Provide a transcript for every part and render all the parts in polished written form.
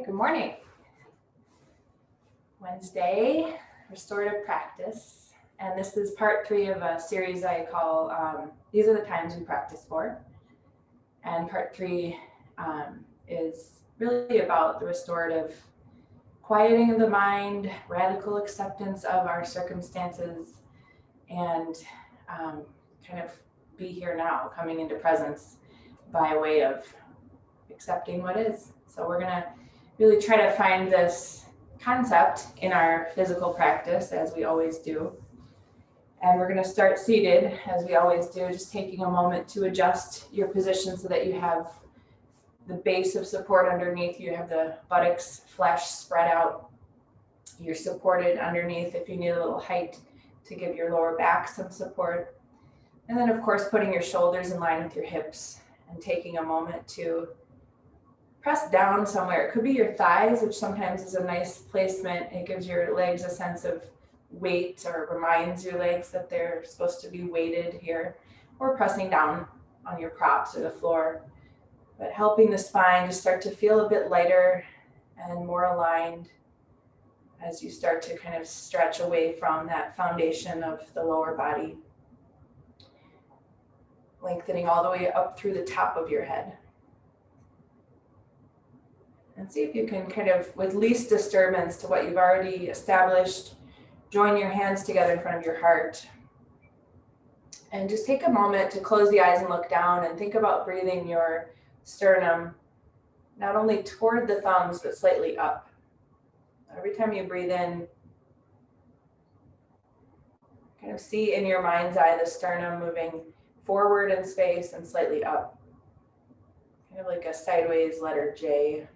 Okay, good morning. Wednesday, restorative practice. And this is part 3 of a series I call, these are the times we practice for. And part 3 is really about the restorative quieting of the mind, radical acceptance of our circumstances, and kind of be here now, coming into presence by way of accepting what is. So we're going to really try to find this concept in our physical practice, as we always do. And we're going to start seated, as we always do, just taking a moment to adjust your position so that you have the base of support underneath. You have the buttocks, flesh spread out. You're supported underneath if you need a little height to give your lower back some support. And then, of course, putting your shoulders in line with your hips and taking a moment to press down somewhere. It could be your thighs, which sometimes is a nice placement. It gives your legs a sense of weight, or reminds your legs that they're supposed to be weighted here, or pressing down on your props or the floor. But helping the spine just start to feel a bit lighter and more aligned as you start to kind of stretch away from that foundation of the lower body. Lengthening all the way up through the top of your head. And see if you can kind of, with least disturbance to what you've already established, join your hands together in front of your heart. And just take a moment to close the eyes and look down and think about breathing your sternum not only toward the thumbs, but slightly up. Every time you breathe in, kind of see in your mind's eye the sternum moving forward in space and slightly up. Kind of like a sideways letter J.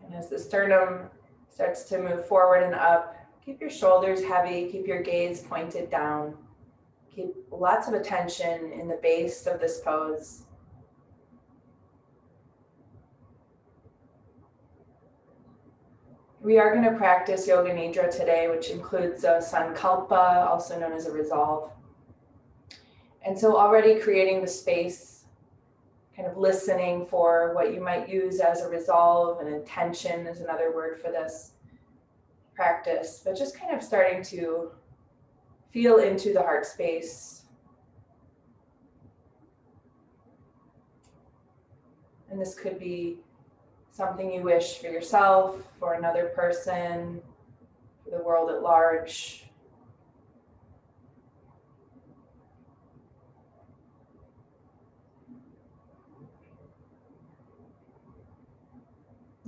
And as the sternum starts to move forward and up, keep your shoulders heavy, keep your gaze pointed down. Keep lots of attention in the base of this pose. We are going to practice Yoga Nidra today, which includes a Sankalpa, also known as a resolve. And so already creating the space, kind of listening for what you might use as a resolve, and intention is another word for this practice, but just kind of starting to feel into the heart space. And this could be something you wish for yourself, for another person, for the world at large.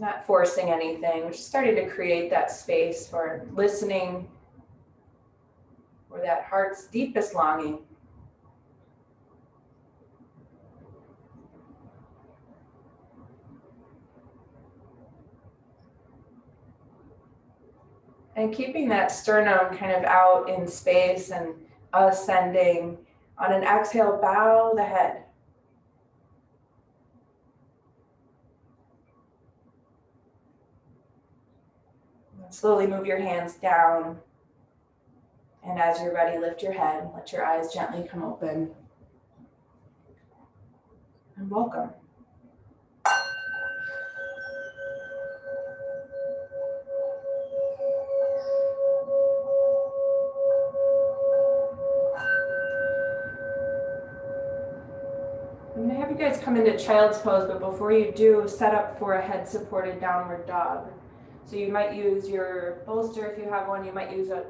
Not forcing anything, we're just starting to create that space for listening for that heart's deepest longing. And keeping that sternum kind of out in space and ascending. On an exhale, bow the head. Slowly move your hands down, and as you're ready, lift your head, let your eyes gently come open, and welcome. I'm going to have you guys come into child's pose, but before you do, set up for a head-supported downward dog. So you might use your bolster if you have one. You might use a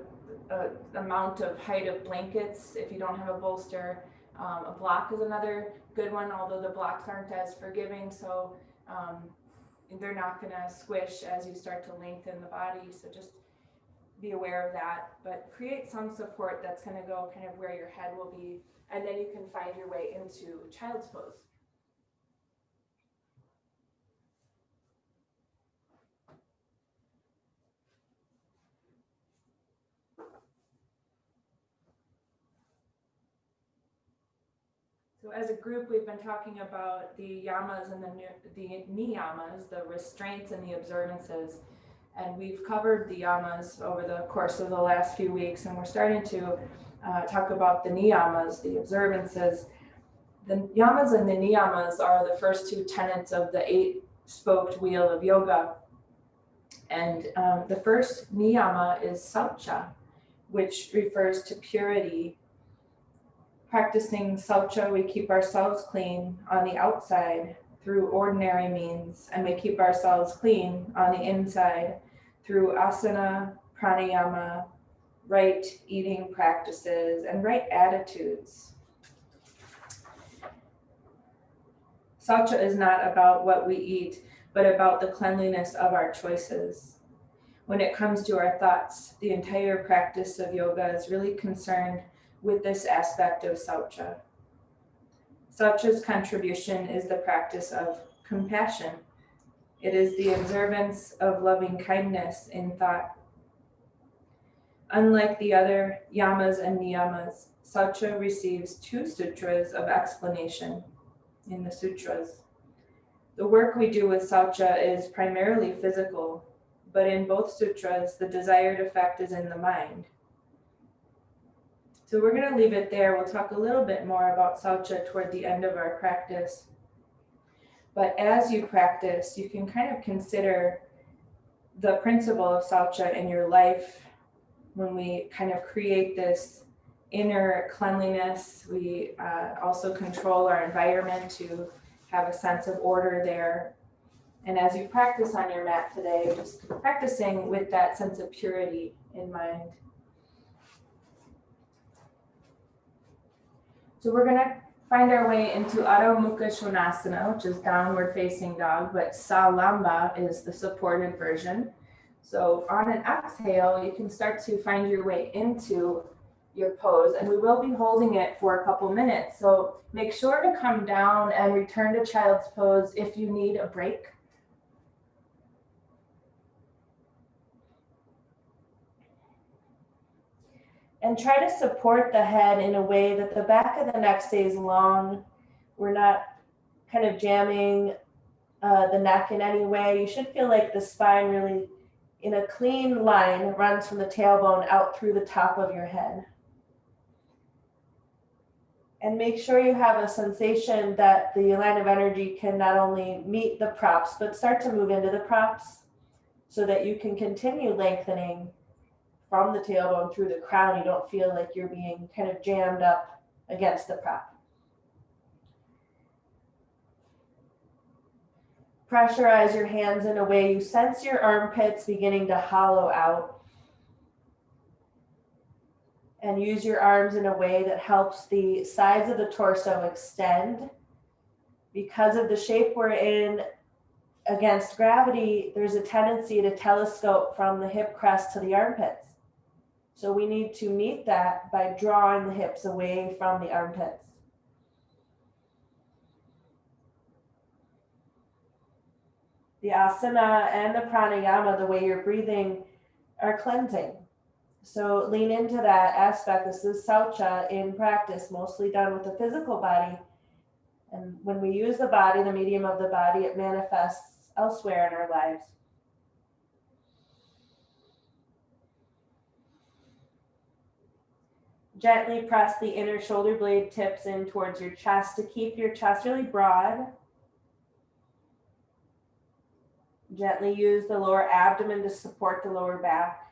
amount of height of blankets if you don't have a bolster. A block is another good one, although the blocks aren't as forgiving, so they're not going to squish as you start to lengthen the body. So just be aware of that. But create some support that's going to go kind of where your head will be, and then you can find your way into child's pose. So as a group, we've been talking about the yamas and the niyamas, the restraints and the observances. And we've covered the yamas over the course of the last few weeks, and we're starting to talk about the niyamas, the observances. The yamas and the niyamas are the first two tenets of the eight-spoked wheel of yoga. And the first niyama is sauca, which refers to purity. Practicing sauca, we keep ourselves clean on the outside through ordinary means, and we keep ourselves clean on the inside through asana, pranayama, right eating practices, and right attitudes. Sauca is not about what we eat, but about the cleanliness of our choices. When it comes to our thoughts, the entire practice of yoga is really concerned with this aspect of sauca. Sauca's contribution is the practice of compassion. It is the observance of loving kindness in thought. Unlike the other yamas and niyamas, sauca receives 2 sutras of explanation in the sutras. The work we do with sauca is primarily physical, but in both sutras, the desired effect is in the mind. So we're going to leave it there. We'll talk a little bit more about sauca toward the end of our practice. But as you practice, you can kind of consider the principle of sauca in your life. When we kind of create this inner cleanliness, we also control our environment to have a sense of order there. And as you practice on your mat today, just practicing with that sense of purity in mind. So we're going to find our way into Gomukasana, which is downward facing dog, but Salamba is the supported version. So on an exhale, you can start to find your way into your pose, and we will be holding it for a couple minutes. So make sure to come down and return to child's pose if you need a break. And try to support the head in a way that the back of the neck stays long. We're not kind of jamming the neck in any way. You should feel like the spine really in a clean line runs from the tailbone out through the top of your head. And make sure you have a sensation that the line of energy can not only meet the props, but start to move into the props so that you can continue lengthening from the tailbone through the crown. You don't feel like you're being kind of jammed up against the prop. Pressurize your hands in a way you sense your armpits beginning to hollow out. And use your arms in a way that helps the sides of the torso extend. Because of the shape we're in, against gravity, there's a tendency to telescope from the hip crest to the armpits. So we need to meet that by drawing the hips away from the armpits. The asana and the pranayama, the way you're breathing, are cleansing. So lean into that aspect. This is sauca in practice, mostly done with the physical body. And when we use the body, the medium of the body, it manifests elsewhere in our lives. Gently press the inner shoulder blade tips in towards your chest to keep your chest really broad. Gently use the lower abdomen to support the lower back.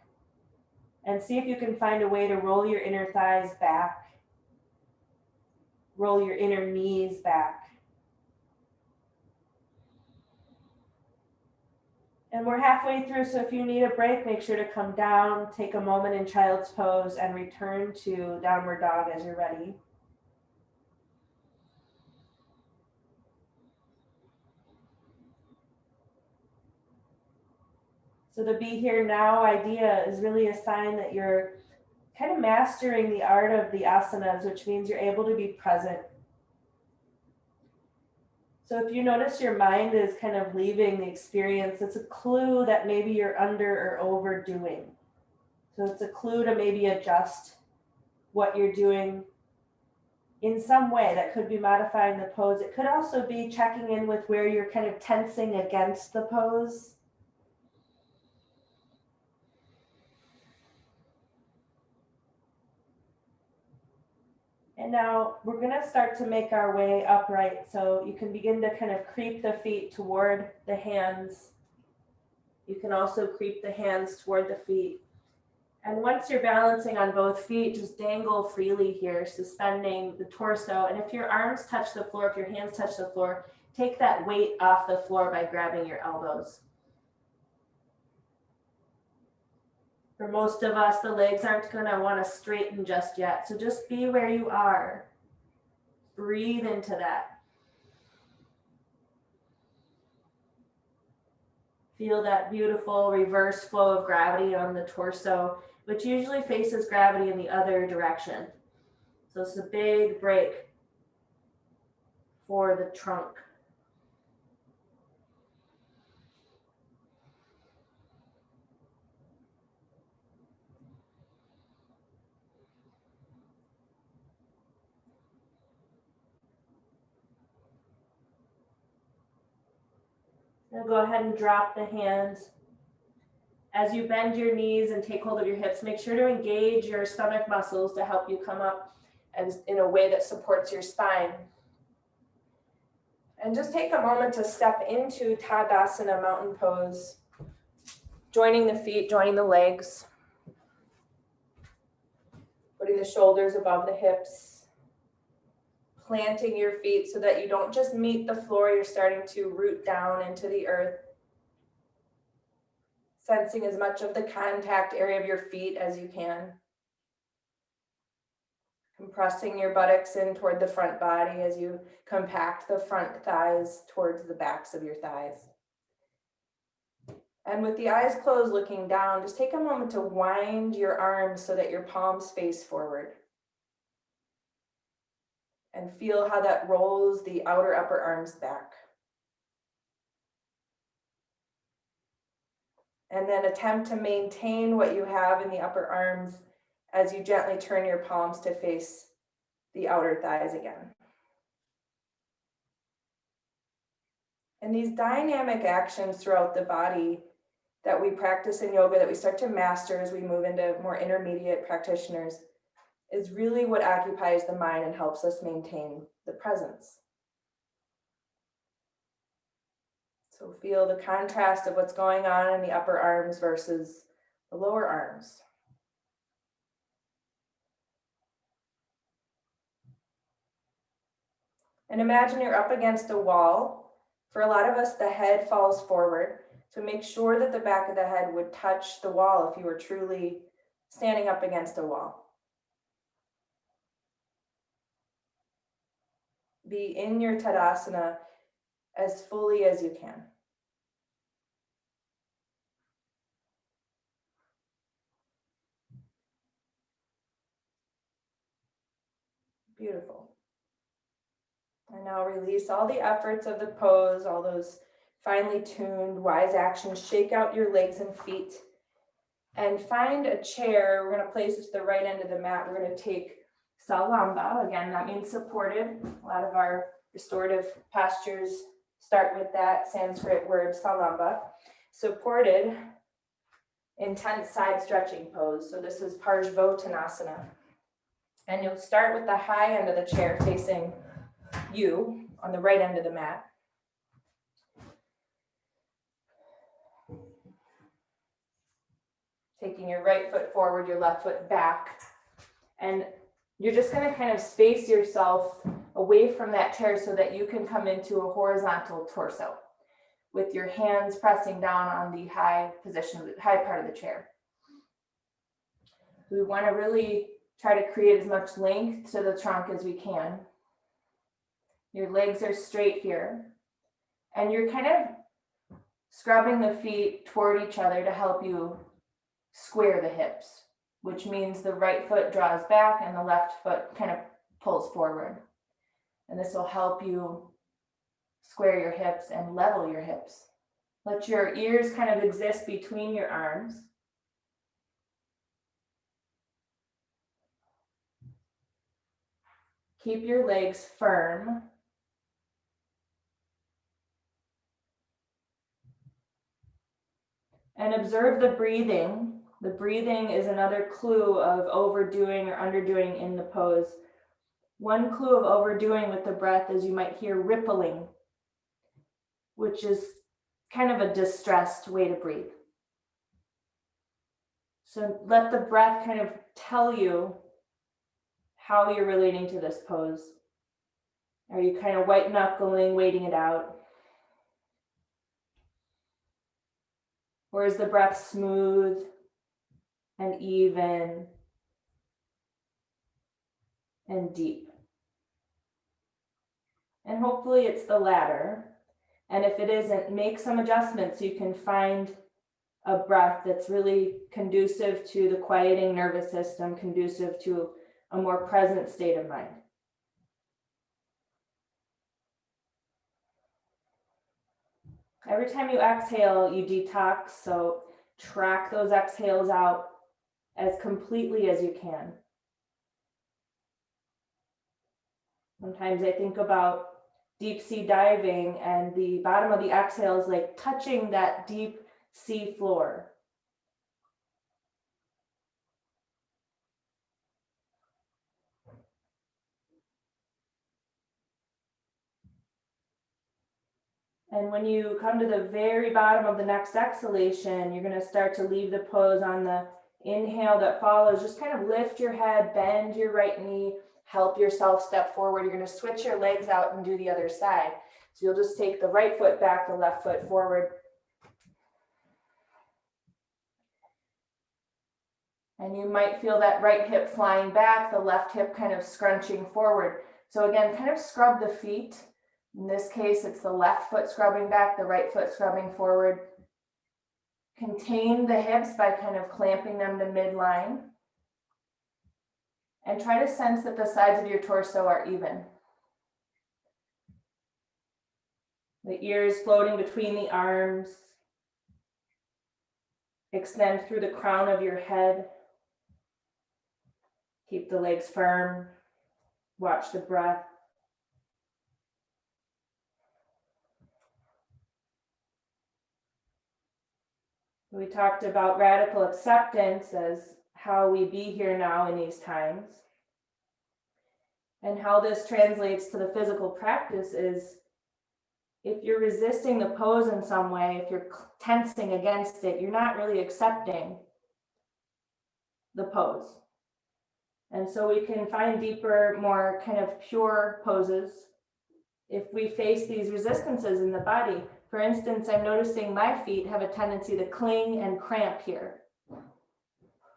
And see if you can find a way to roll your inner thighs back. Roll your inner knees back. And we're halfway through, so if you need a break, make sure to come down, take a moment in child's pose, and return to downward dog as you're ready. So the be here now idea is really a sign that you're kind of mastering the art of the asanas, which means you're able to be present. So if you notice your mind is kind of leaving the experience, it's a clue that maybe you're under or overdoing. So it's a clue to maybe adjust what you're doing in some way. That could be modifying the pose. It could also be checking in with where you're kind of tensing against the pose. And now we're going to start to make our way upright. So you can begin to kind of creep the feet toward the hands. You can also creep the hands toward the feet. And once you're balancing on both feet, just dangle freely here, suspending the torso. And if your arms touch the floor, if your hands touch the floor, take that weight off the floor by grabbing your elbows. For most of us, the legs aren't going to want to straighten just yet. So just be where you are. Breathe into that. Feel that beautiful reverse flow of gravity on the torso, which usually faces gravity in the other direction. So it's a big break for the trunk. Now go ahead and drop the hands. As you bend your knees and take hold of your hips, make sure to engage your stomach muscles to help you come up and in a way that supports your spine. And just take a moment to step into Tadasana, mountain pose, joining the feet, joining the legs, putting the shoulders above the hips, planting your feet so that you don't just meet the floor, you're starting to root down into the earth. Sensing as much of the contact area of your feet as you can. Compressing your buttocks in toward the front body as you compact the front thighs towards the backs of your thighs. And with the eyes closed, looking down, just take a moment to wind your arms so that your palms face forward. And feel how that rolls the outer upper arms back. And then attempt to maintain what you have in the upper arms as you gently turn your palms to face the outer thighs again. And these dynamic actions throughout the body that we practice in yoga, that we start to master as we move into more intermediate practitioners, is really what occupies the mind and helps us maintain the presence. So feel the contrast of what's going on in the upper arms versus the lower arms. And imagine you're up against a wall. For a lot of us, the head falls forward. So make sure that the back of the head would touch the wall if you were truly standing up against a wall. Be in your Tadasana as fully as you can. Beautiful. And now release all the efforts of the pose, all those finely tuned, wise actions. Shake out your legs and feet and find a chair. We're going to place it to the right end of the mat. We're going to take Salamba. Again, that means supported. A lot of our restorative postures start with that Sanskrit word, Salamba. Supported, intense side stretching pose. So this is Pashimotonasana. And you'll start with the high end of the chair facing you on the right end of the mat. Taking your right foot forward, your left foot back. And you're just going to kind of space yourself away from that chair so that you can come into a horizontal torso with your hands pressing down on the high position, the high part of the chair. We want to really try to create as much length to the trunk as we can. Your legs are straight here. And you're kind of scrubbing the feet toward each other to help you square the hips, which means the right foot draws back and the left foot kind of pulls forward. And this will help you square your hips and level your hips. Let your ears kind of exist between your arms. Keep your legs firm. And observe the breathing. The breathing is another clue of overdoing or underdoing in the pose. One clue of overdoing with the breath is you might hear rippling, which is kind of a distressed way to breathe. So let the breath kind of tell you how you're relating to this pose. Are you kind of white knuckling, waiting it out? Or is the breath smooth and even and deep? And hopefully it's the latter. And if it isn't, make some adjustments so you can find a breath that's really conducive to the quieting nervous system, conducive to a more present state of mind. Every time you exhale, you detox, so track those exhales out as completely as you can. Sometimes I think about deep sea diving and the bottom of the exhale is like touching that deep sea floor. And when you come to the very bottom of the next exhalation, you're going to start to leave the pose on the inhale that follows. Just kind of lift your head, bend your right knee, help yourself step forward. You're going to switch your legs out and do the other side. So you'll just take the right foot back, the left foot forward. And you might feel that right hip flying back, the left hip kind of scrunching forward. So again, kind of scrub the feet. In this case, it's the left foot scrubbing back, the right foot scrubbing forward. Contain the hips by kind of clamping them to midline. And try to sense that the sides of your torso are even. The ears floating between the arms. Extend through the crown of your head. Keep the legs firm. Watch the breath. We talked about radical acceptance as how we be here now in these times. And how this translates to the physical practice is if you're resisting the pose in some way, if you're tensing against it, you're not really accepting the pose. And so we can find deeper, more kind of pure poses if we face these resistances in the body. For instance, I'm noticing my feet have a tendency to cling and cramp here.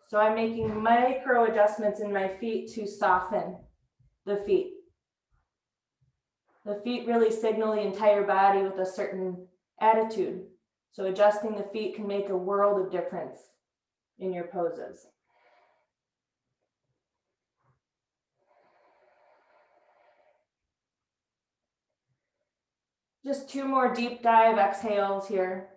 So I'm making micro adjustments in my feet to soften the feet. The feet really signal the entire body with a certain attitude. So adjusting the feet can make a world of difference in your poses. Just 2 more deep dive exhales here.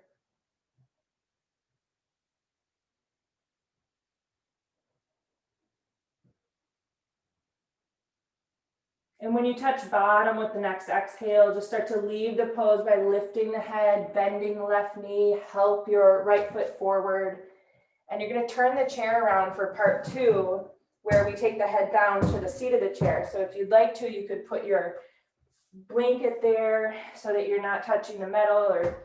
And when you touch bottom with the next exhale, just start to leave the pose by lifting the head, bending the left knee, help your right foot forward. And you're going to turn the chair around for part 2, where we take the head down to the seat of the chair. So if you'd like to, you could put your blanket there so that you're not touching the metal or,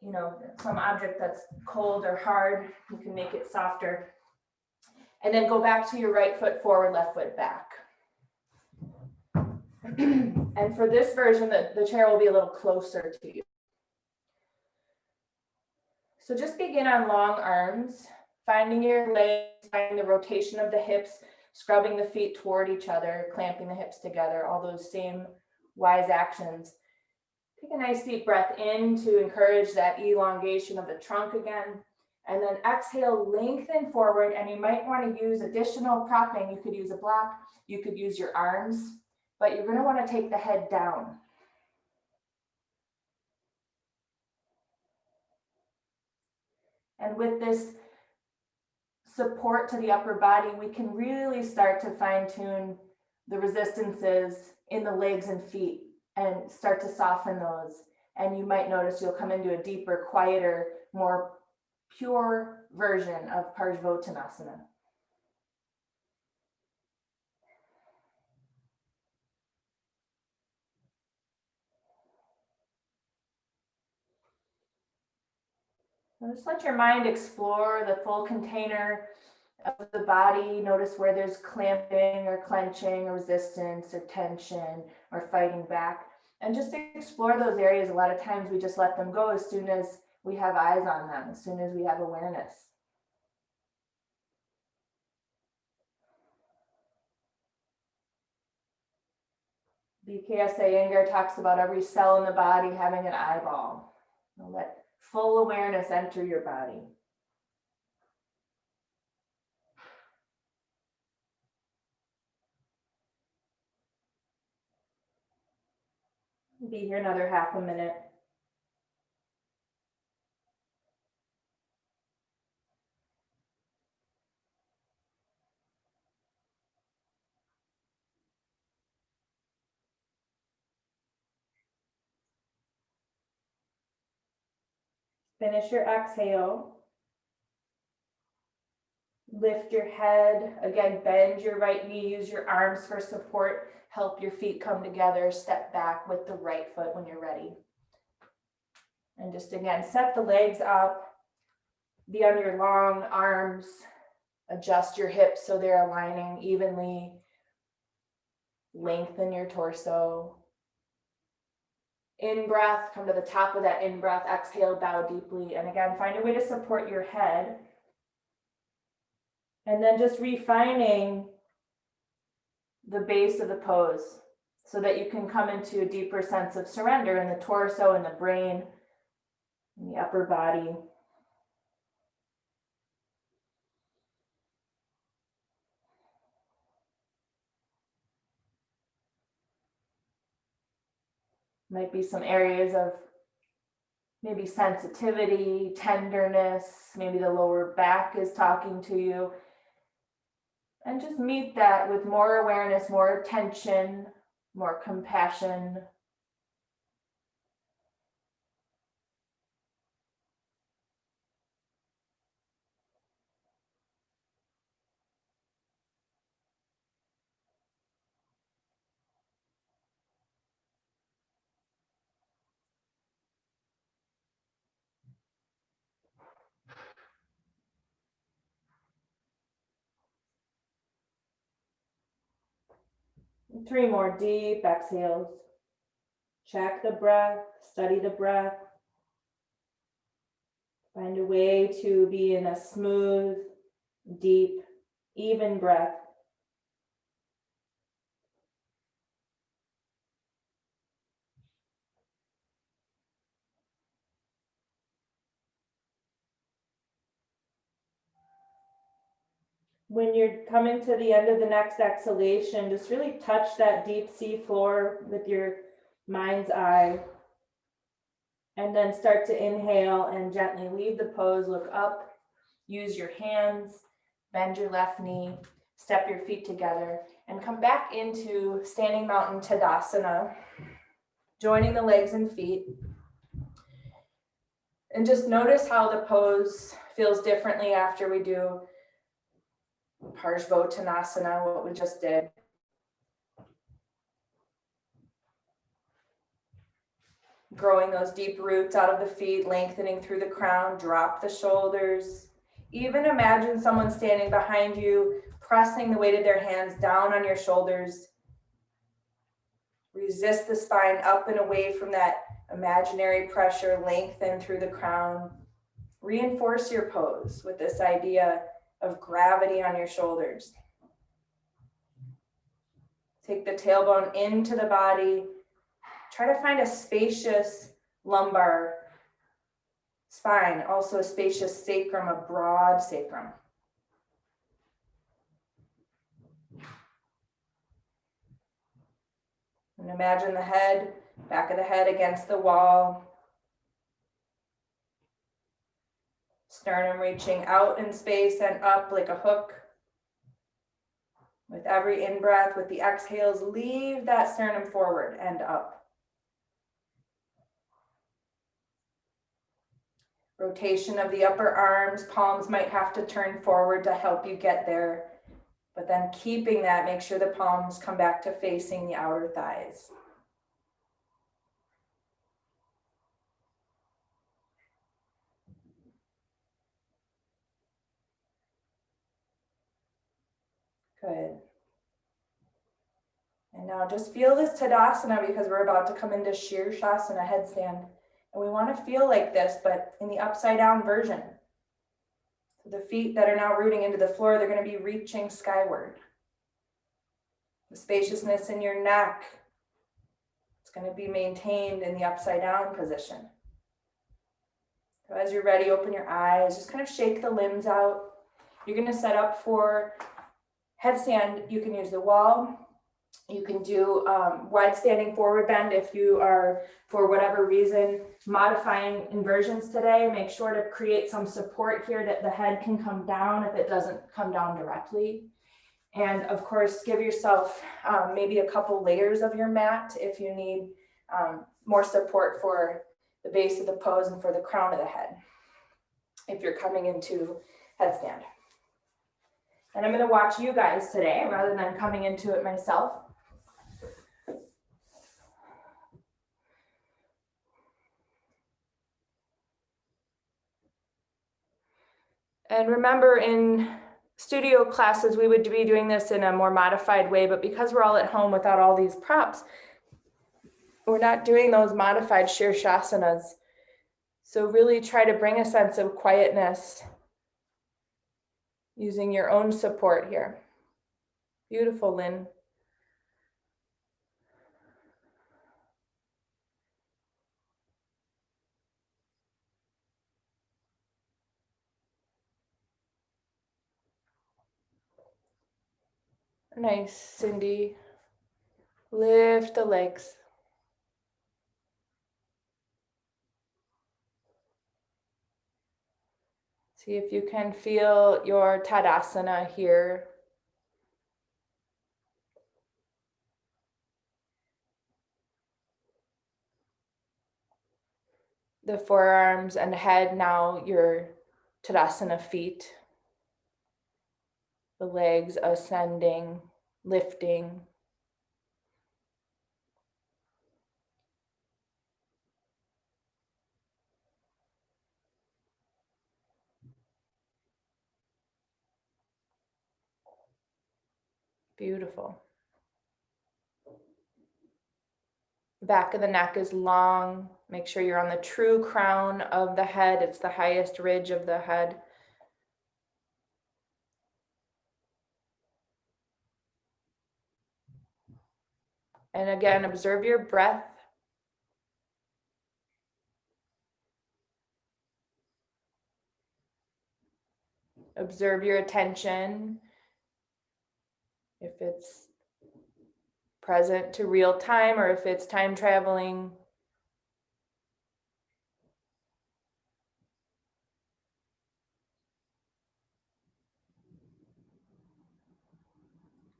you know, some object that's cold or hard. You can make it softer. And then go back to your right foot forward, left foot back. And for this version, the chair will be a little closer to you. So just begin on long arms, finding your legs, finding the rotation of the hips, scrubbing the feet toward each other, clamping the hips together, all those same wise actions. Take a nice deep breath in to encourage that elongation of the trunk again. And then exhale, lengthen forward, and you might want to use additional propping. You could use a block, you could use your arms, but you're going to want to take the head down. And with this support to the upper body, we can really start to fine-tune the resistances in the legs and feet and start to soften those. And you might notice you'll come into a deeper, quieter, more pure version of Pashimotonasana. And just let your mind explore the full container of the body. Notice where there's clamping or clenching or resistance or tension or fighting back. And just explore those areas. A lot of times we just let them go as soon as we have eyes on them, as soon as we have awareness. BKS Iyengar talks about every cell in the body having an eyeball. Now let full awareness enter your body. Be here another half a minute. Finish your exhale. Lift your head. Again, bend your right knee. Use your arms for support. Help your feet come together. Step back with the right foot when you're ready. And just again, set the legs up. Be on your long arms. Adjust your hips so they're aligning evenly. Lengthen your torso. In breath, come to the top of that in breath. Exhale, bow deeply. And again, find a way to support your head. And then just refining the base of the pose so that you can come into a deeper sense of surrender in the torso and the brain and the upper body. Might be some areas of maybe sensitivity, tenderness, maybe the lower back is talking to you. And just meet that with more awareness, more attention, more compassion. Three more deep exhales. Check the breath, study the breath. Find a way to be in a smooth, deep, even breath. When you're coming to the end of the next exhalation, just really touch that deep sea floor with your mind's eye. And then start to inhale and gently leave the pose, look up, use your hands, bend your left knee, step your feet together, and come back into standing mountain Tadasana, joining the legs and feet. And just notice how the pose feels differently after we do Pashimotonasana, what we just did. Growing those deep roots out of the feet, lengthening through the crown, drop the shoulders. Even imagine someone standing behind you, pressing the weight of their hands down on your shoulders. Resist the spine up and away from that imaginary pressure, lengthen through the crown. Reinforce your pose with this idea of gravity on your shoulders. Take the tailbone into the body. Try to find a spacious lumbar spine, also a spacious sacrum, a broad sacrum. And imagine the head, back of the head against the wall. Sternum reaching out in space and up like a hook. With every in-breath, with the exhales, leave that sternum forward and up. Rotation of the upper arms, palms might have to turn forward to help you get there. But then keeping that, make sure the palms come back to facing the outer thighs. Good. And now just feel this Tadasana because we're about to come into Shirshasana, headstand. And we want to feel like this, but in the upside down version. So the feet that are now rooting into the floor, they're going to be reaching skyward. The spaciousness in your neck, it's going to be maintained in the upside down position. So as you're ready, open your eyes, just kind of shake the limbs out. You're going to set up for headstand. You can use the wall. You can do wide standing forward bend if you are, for whatever reason, modifying inversions today. Make sure to create some support here that the head can come down if it doesn't come down directly. And of course, give yourself maybe a couple layers of your mat if you need more support for the base of the pose and for the crown of the head if you're coming into headstand. And I'm going to watch you guys today rather than coming into it myself. And remember, in studio classes, we would be doing this in a more modified way, but because we're all at home without all these props, we're not doing those modified Shirshasanas. So really try to bring a sense of quietness using your own support here. Beautiful, Lynn. Nice, Cindy. Lift the legs. See if you can feel your Tadasana here. The forearms and head, now your Tadasana feet. The legs ascending, lifting. Beautiful. The back of the neck is long. Make sure you're on the true crown of the head. It's the highest ridge of the head. And again, observe your breath. Observe your attention. If it's present to real time or if it's time traveling.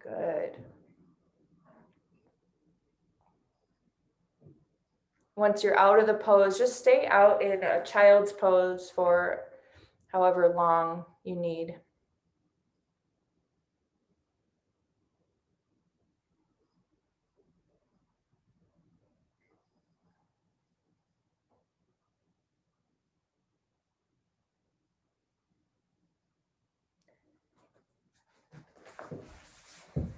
Good. Once you're out of the pose, just stay out in a child's pose for however long you need.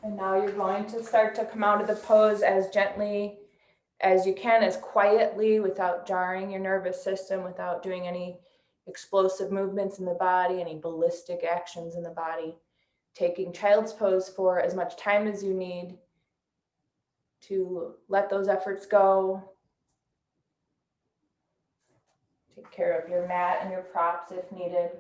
And now you're going to start to come out of the pose as gently as you can, as quietly, without jarring your nervous system, without doing any explosive movements in the body, any ballistic actions in the body. Taking child's pose for as much time as you need to let those efforts go. Take care of your mat and your props if needed.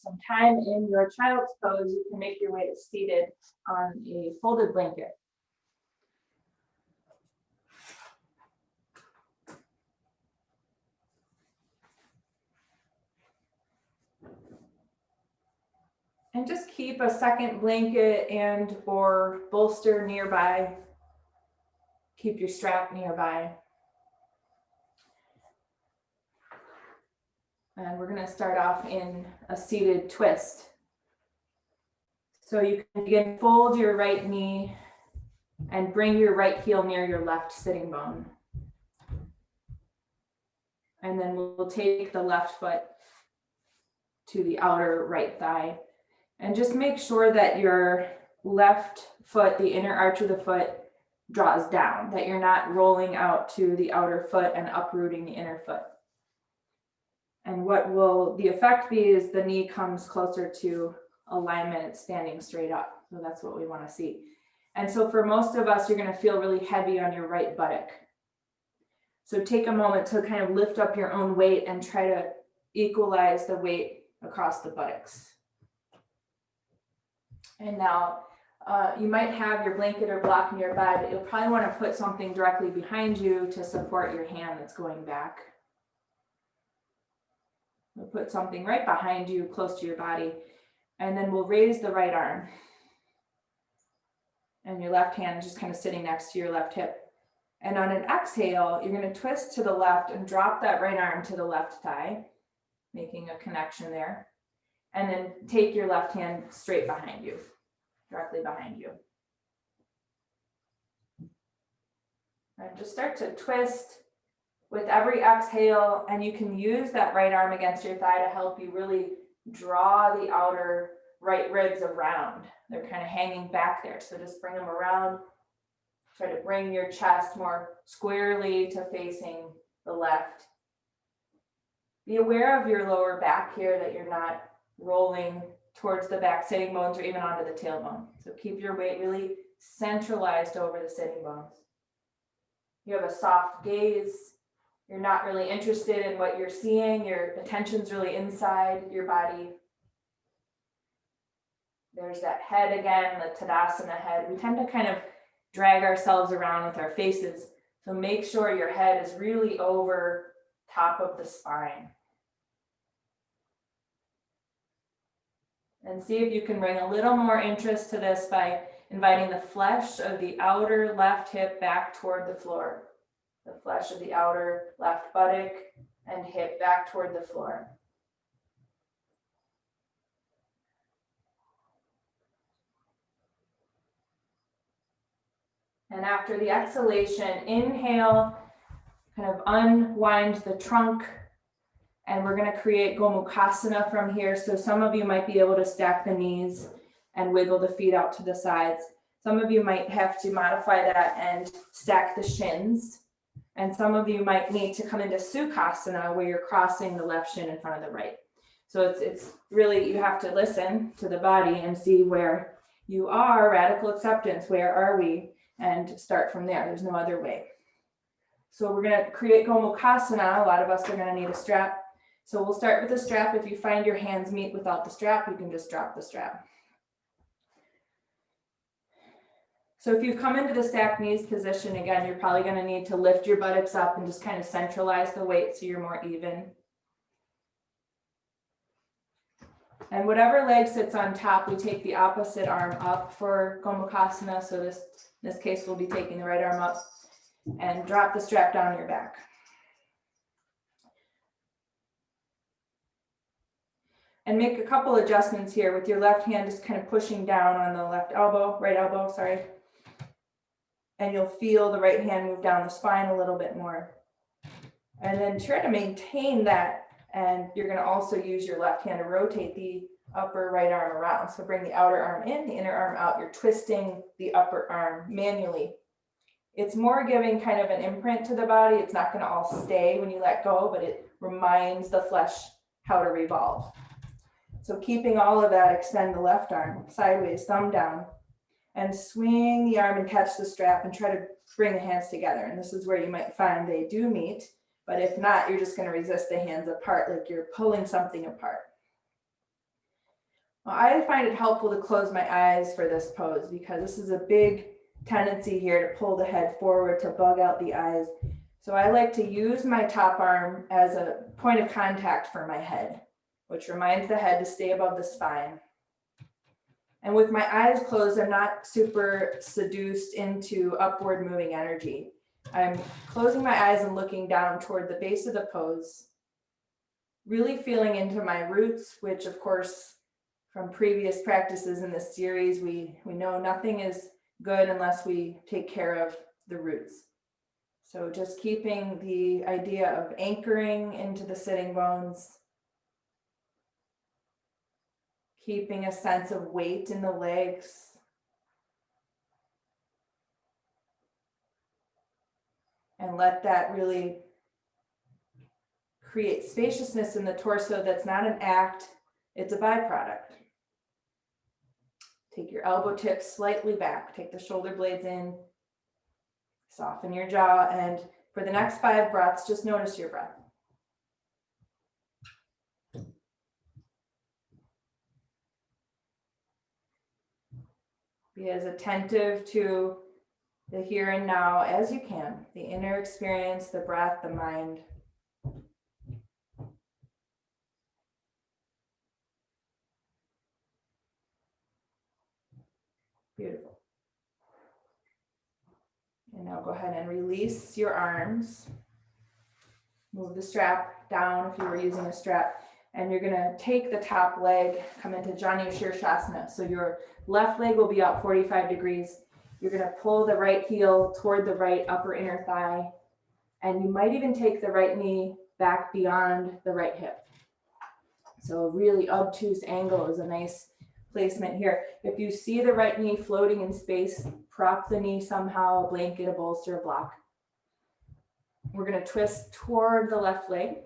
Some time in your child's pose, you can make your way to seated on a folded blanket. And just keep a second blanket and or bolster nearby. Keep your strap nearby. And we're going to start off in a seated twist. So you can begin to fold your right knee and bring your right heel near your left sitting bone. And then we'll take the left foot to the outer right thigh. And just make sure that your left foot, the inner arch of the foot, draws down, that you're not rolling out to the outer foot and uprooting the inner foot. And what will the effect be is the knee comes closer to alignment, it's standing straight up. So that's what we want to see. And so for most of us, you're going to feel really heavy on your right buttock. So take a moment to kind of lift up your own weight and try to equalize the weight across the buttocks. And now you might have your blanket or block nearby, but you'll probably want to put something directly behind you to support your hand that's going back. We'll put something right behind you, close to your body, and then we'll raise the right arm. And your left hand is just kind of sitting next to your left hip. And on an exhale, you're going to twist to the left and drop that right arm to the left thigh, making a connection there. And then take your left hand straight behind you, directly behind you. And just start to twist with every exhale, and you can use that right arm against your thigh to help you really draw the outer right ribs around. They're kind of hanging back there. So just bring them around. Try to bring your chest more squarely to facing the left. Be aware of your lower back here, that you're not rolling towards the back sitting bones or even onto the tailbone. So keep your weight really centralized over the sitting bones. You have a soft gaze. You're not really interested in what you're seeing. Your attention's really inside your body. There's that head again, the Tadasana head. We tend to kind of drag ourselves around with our faces. So make sure your head is really over top of the spine. And see if you can bring a little more interest to this by inviting the flesh of the outer left hip back toward the floor. The flesh of the outer left buttock and hip back toward the floor. And after the exhalation, inhale, kind of unwind the trunk. And we're going to create Gomukasana from here. So some of you might be able to stack the knees and wiggle the feet out to the sides. Some of you might have to modify that and stack the shins. And some of you might need to come into Sukhasana, where you're crossing the left shin in front of the right. So it's really, you have to listen to the body and see where you are, radical acceptance, where are we, and start from there. There's no other way. So we're going to create Gomukasana. A lot of us are going to need a strap. So we'll start with the strap. If you find your hands meet without the strap, you can just drop the strap. So if you come into the stacked knees position, again, you're probably going to need to lift your buttocks up and just kind of centralize the weight so you're more even. And whatever leg sits on top, we take the opposite arm up for Gomukasana. So in this case, we'll be taking the right arm up and drop the strap down your back. And make a couple adjustments here with your left hand just kind of pushing down on the right elbow, sorry. And you'll feel the right hand move down the spine a little bit more. And then try to maintain that. And you're going to also use your left hand to rotate the upper right arm around. So bring the outer arm in, the inner arm out. You're twisting the upper arm manually. It's more giving kind of an imprint to the body. It's not going to all stay when you let go, but it reminds the flesh how to revolve. So keeping all of that, extend the left arm sideways, thumb down, and swing the arm and catch the strap and try to bring the hands together. And this is where you might find they do meet, but if not, you're just going to resist the hands apart, like you're pulling something apart. Well, I find it helpful to close my eyes for this pose because this is a big tendency here to pull the head forward, to bug out the eyes. So I like to use my top arm as a point of contact for my head, which reminds the head to stay above the spine. And with my eyes closed, I'm not super seduced into upward moving energy. I'm closing my eyes and looking down toward the base of the pose, really feeling into my roots, which of course from previous practices in this series, we know nothing is good unless we take care of the roots. So just keeping the idea of anchoring into the sitting bones, keeping a sense of weight in the legs, and let that really create spaciousness in the torso. That's not an act, it's a byproduct. Take your elbow tips slightly back, take the shoulder blades in, soften your jaw, and for the next 5 breaths, just notice your breath. Be as attentive to the here and now as you can, the inner experience, the breath, the mind. Beautiful. And now go ahead and release your arms. Move the strap down if you were using a strap. And you're gonna take the top leg, come into Janu Shirshasana. So your left leg will be out 45 degrees. You're gonna pull the right heel toward the right upper inner thigh. And you might even take the right knee back beyond the right hip. So a really obtuse angle is a nice placement here. If you see the right knee floating in space, prop the knee somehow, a blanket, a bolster, a block. We're gonna twist toward the left leg.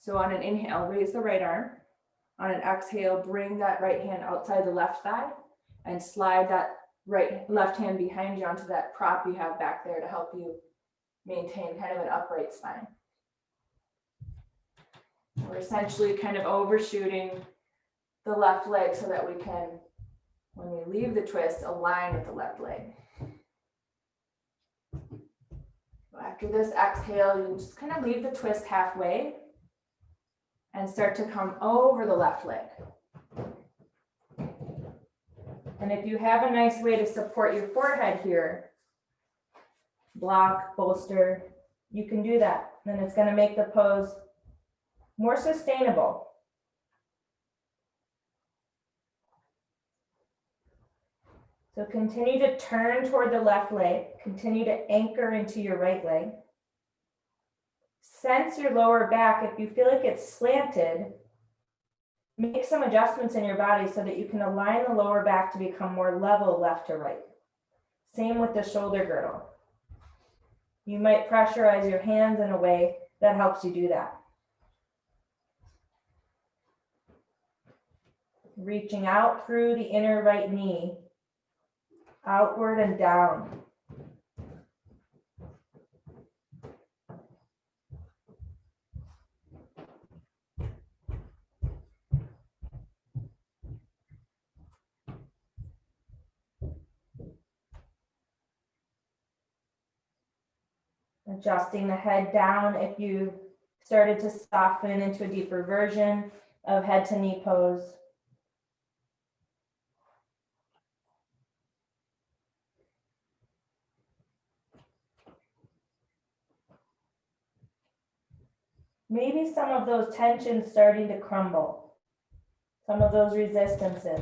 So on an inhale, raise the right arm. On an exhale, bring that right hand outside the left thigh and slide that left hand behind you onto that prop you have back there to help you maintain kind of an upright spine. We're essentially kind of overshooting the left leg so that we can, when we leave the twist, align with the left leg. So after this exhale, you just kind of leave the twist halfway and start to come over the left leg. And if you have a nice way to support your forehead here, block, bolster, you can do that. Then it's going to make the pose more sustainable. So continue to turn toward the left leg, continue to anchor into your right leg. Sense your lower back. If you feel like it's slanted, make some adjustments in your body so that you can align the lower back to become more level left to right. Same with the shoulder girdle. You might pressurize your hands in a way that helps you do that. Reaching out through the inner right knee, outward and down. Adjusting the head down if you started to soften into a deeper version of head to knee pose. Maybe some of those tensions starting to crumble, some of those resistances.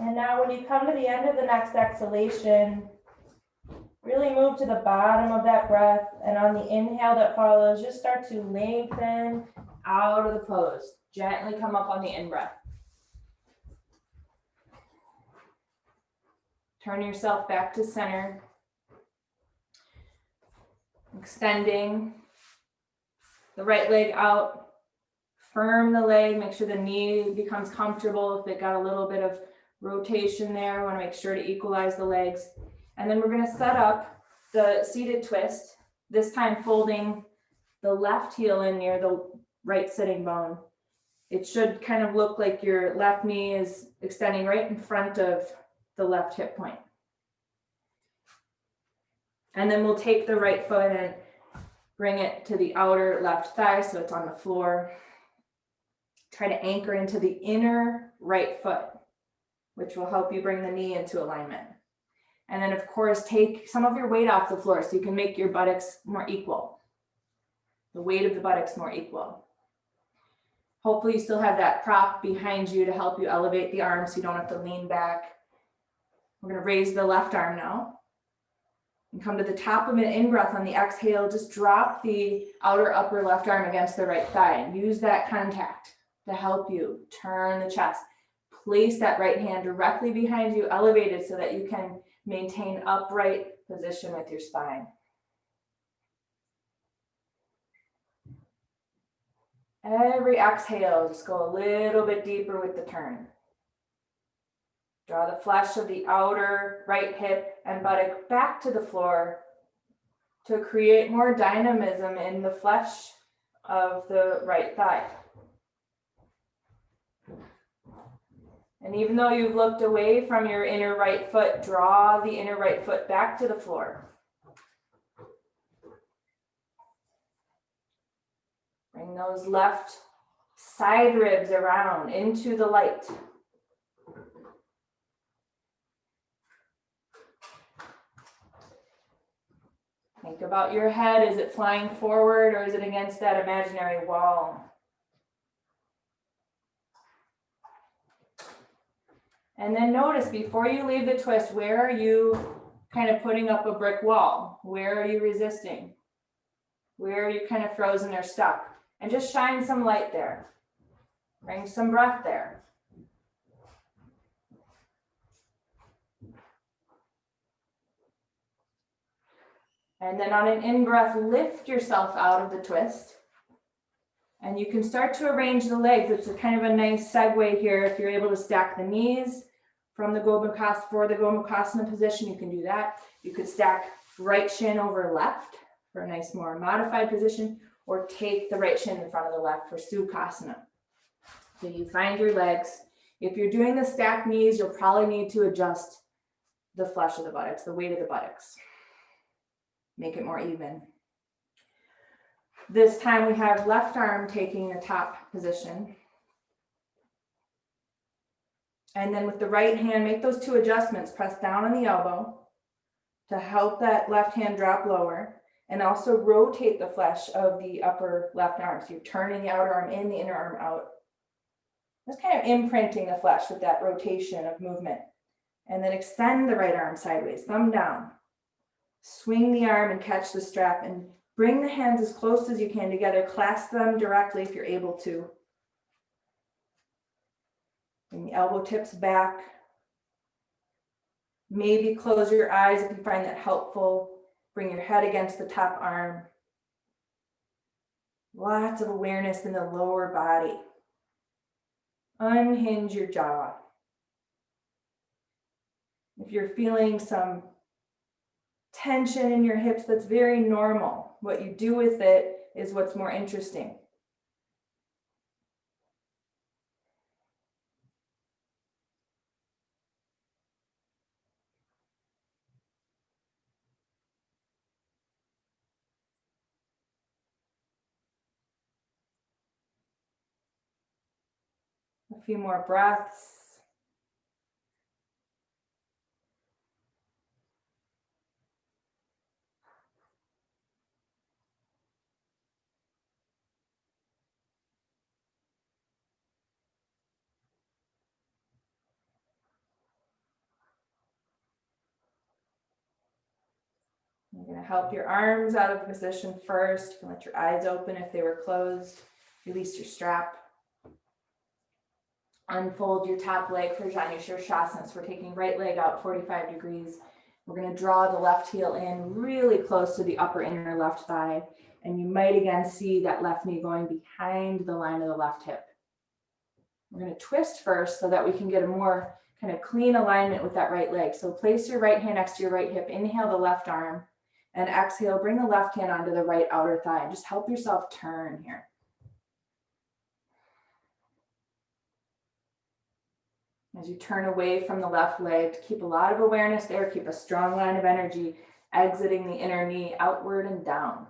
And now when you come to the end of the next exhalation, really move to the bottom of that breath. And on the inhale that follows, just start to lengthen out of the pose. Gently come up on the in-breath. Turn yourself back to center. Extending the right leg out. Firm the leg, make sure the knee becomes comfortable. If it got a little bit of rotation there, I want to make sure to equalize the legs. And then we're going to set up the seated twist, this time folding the left heel in near the right sitting bone. It should kind of look like your left knee is extending right in front of the left hip point. And then we'll take the right foot and bring it to the outer left thigh so it's on the floor. Try to anchor into the inner right foot, which will help you bring the knee into alignment. And then of course, take some of your weight off the floor so you can make your buttocks more equal. The weight of the buttocks more equal. Hopefully you still have that prop behind you to help you elevate the arms so you don't have to lean back. We're gonna raise the left arm now. And come to the top of an in-breath. On the exhale, just drop the outer upper left arm against the right thigh and use that contact to help you turn the chest. Place that right hand directly behind you, elevated so that you can maintain upright position with your spine. Every exhale, just go a little bit deeper with the turn. Draw the flesh of the outer right hip and buttock back to the floor to create more dynamism in the flesh of the right thigh. And even though you've looked away from your inner right foot, draw the inner right foot back to the floor. Bring those left side ribs around into the light. Think about your head. Is it flying forward or is it against that imaginary wall? And then notice before you leave the twist, where are you kind of putting up a brick wall? Where are you resisting? Where are you kind of frozen or stuck? And just shine some light there. Bring some breath there. And then on an in-breath, lift yourself out of the twist. And you can start to arrange the legs. It's a kind of a nice segue here. If you're able to stack the knees from the Gomukasana for the Gomukasana position, you can do that. You could stack right shin over left for a nice more modified position, or take the right shin in front of the left for Sukhasana. So you find your legs. If you're doing the stacked knees, you'll probably need to adjust the flesh of the buttocks, the weight of the buttocks. Make it more even. This time we have left arm taking the top position. And then with the right hand, make those two adjustments. Press down on the elbow to help that left hand drop lower, and also rotate the flesh of the upper left arm. So you're turning the outer arm in, the inner arm out. Just kind of imprinting the flesh with that rotation of movement. And then extend the right arm sideways, thumb down. Swing the arm and catch the strap, and bring the hands as close as you can together. Clasp them directly if you're able to. Bring the elbow tips back. Maybe close your eyes if you find that helpful. Bring your head against the top arm. Lots of awareness in the lower body. Unhinge your jaw. If you're feeling some tension in your hips, that's very normal. What you do with it is what's more interesting. A few more breaths. You're going to help your arms out of position first. You can let your eyes open if they were closed. Release your strap. Unfold your top leg for Janu Shirshasana. So we're taking right leg out 45 degrees. We're going to draw the left heel in really close to the upper inner left thigh. And you might again see that left knee going behind the line of the left hip. We're going to twist first so that we can get a more kind of clean alignment with that right leg. So place your right hand next to your right hip. Inhale the left arm. And exhale, bring the left hand onto the right outer thigh. Just help yourself turn here. As you turn away from the left leg, keep a lot of awareness there, keep a strong line of energy, exiting the inner knee outward and down.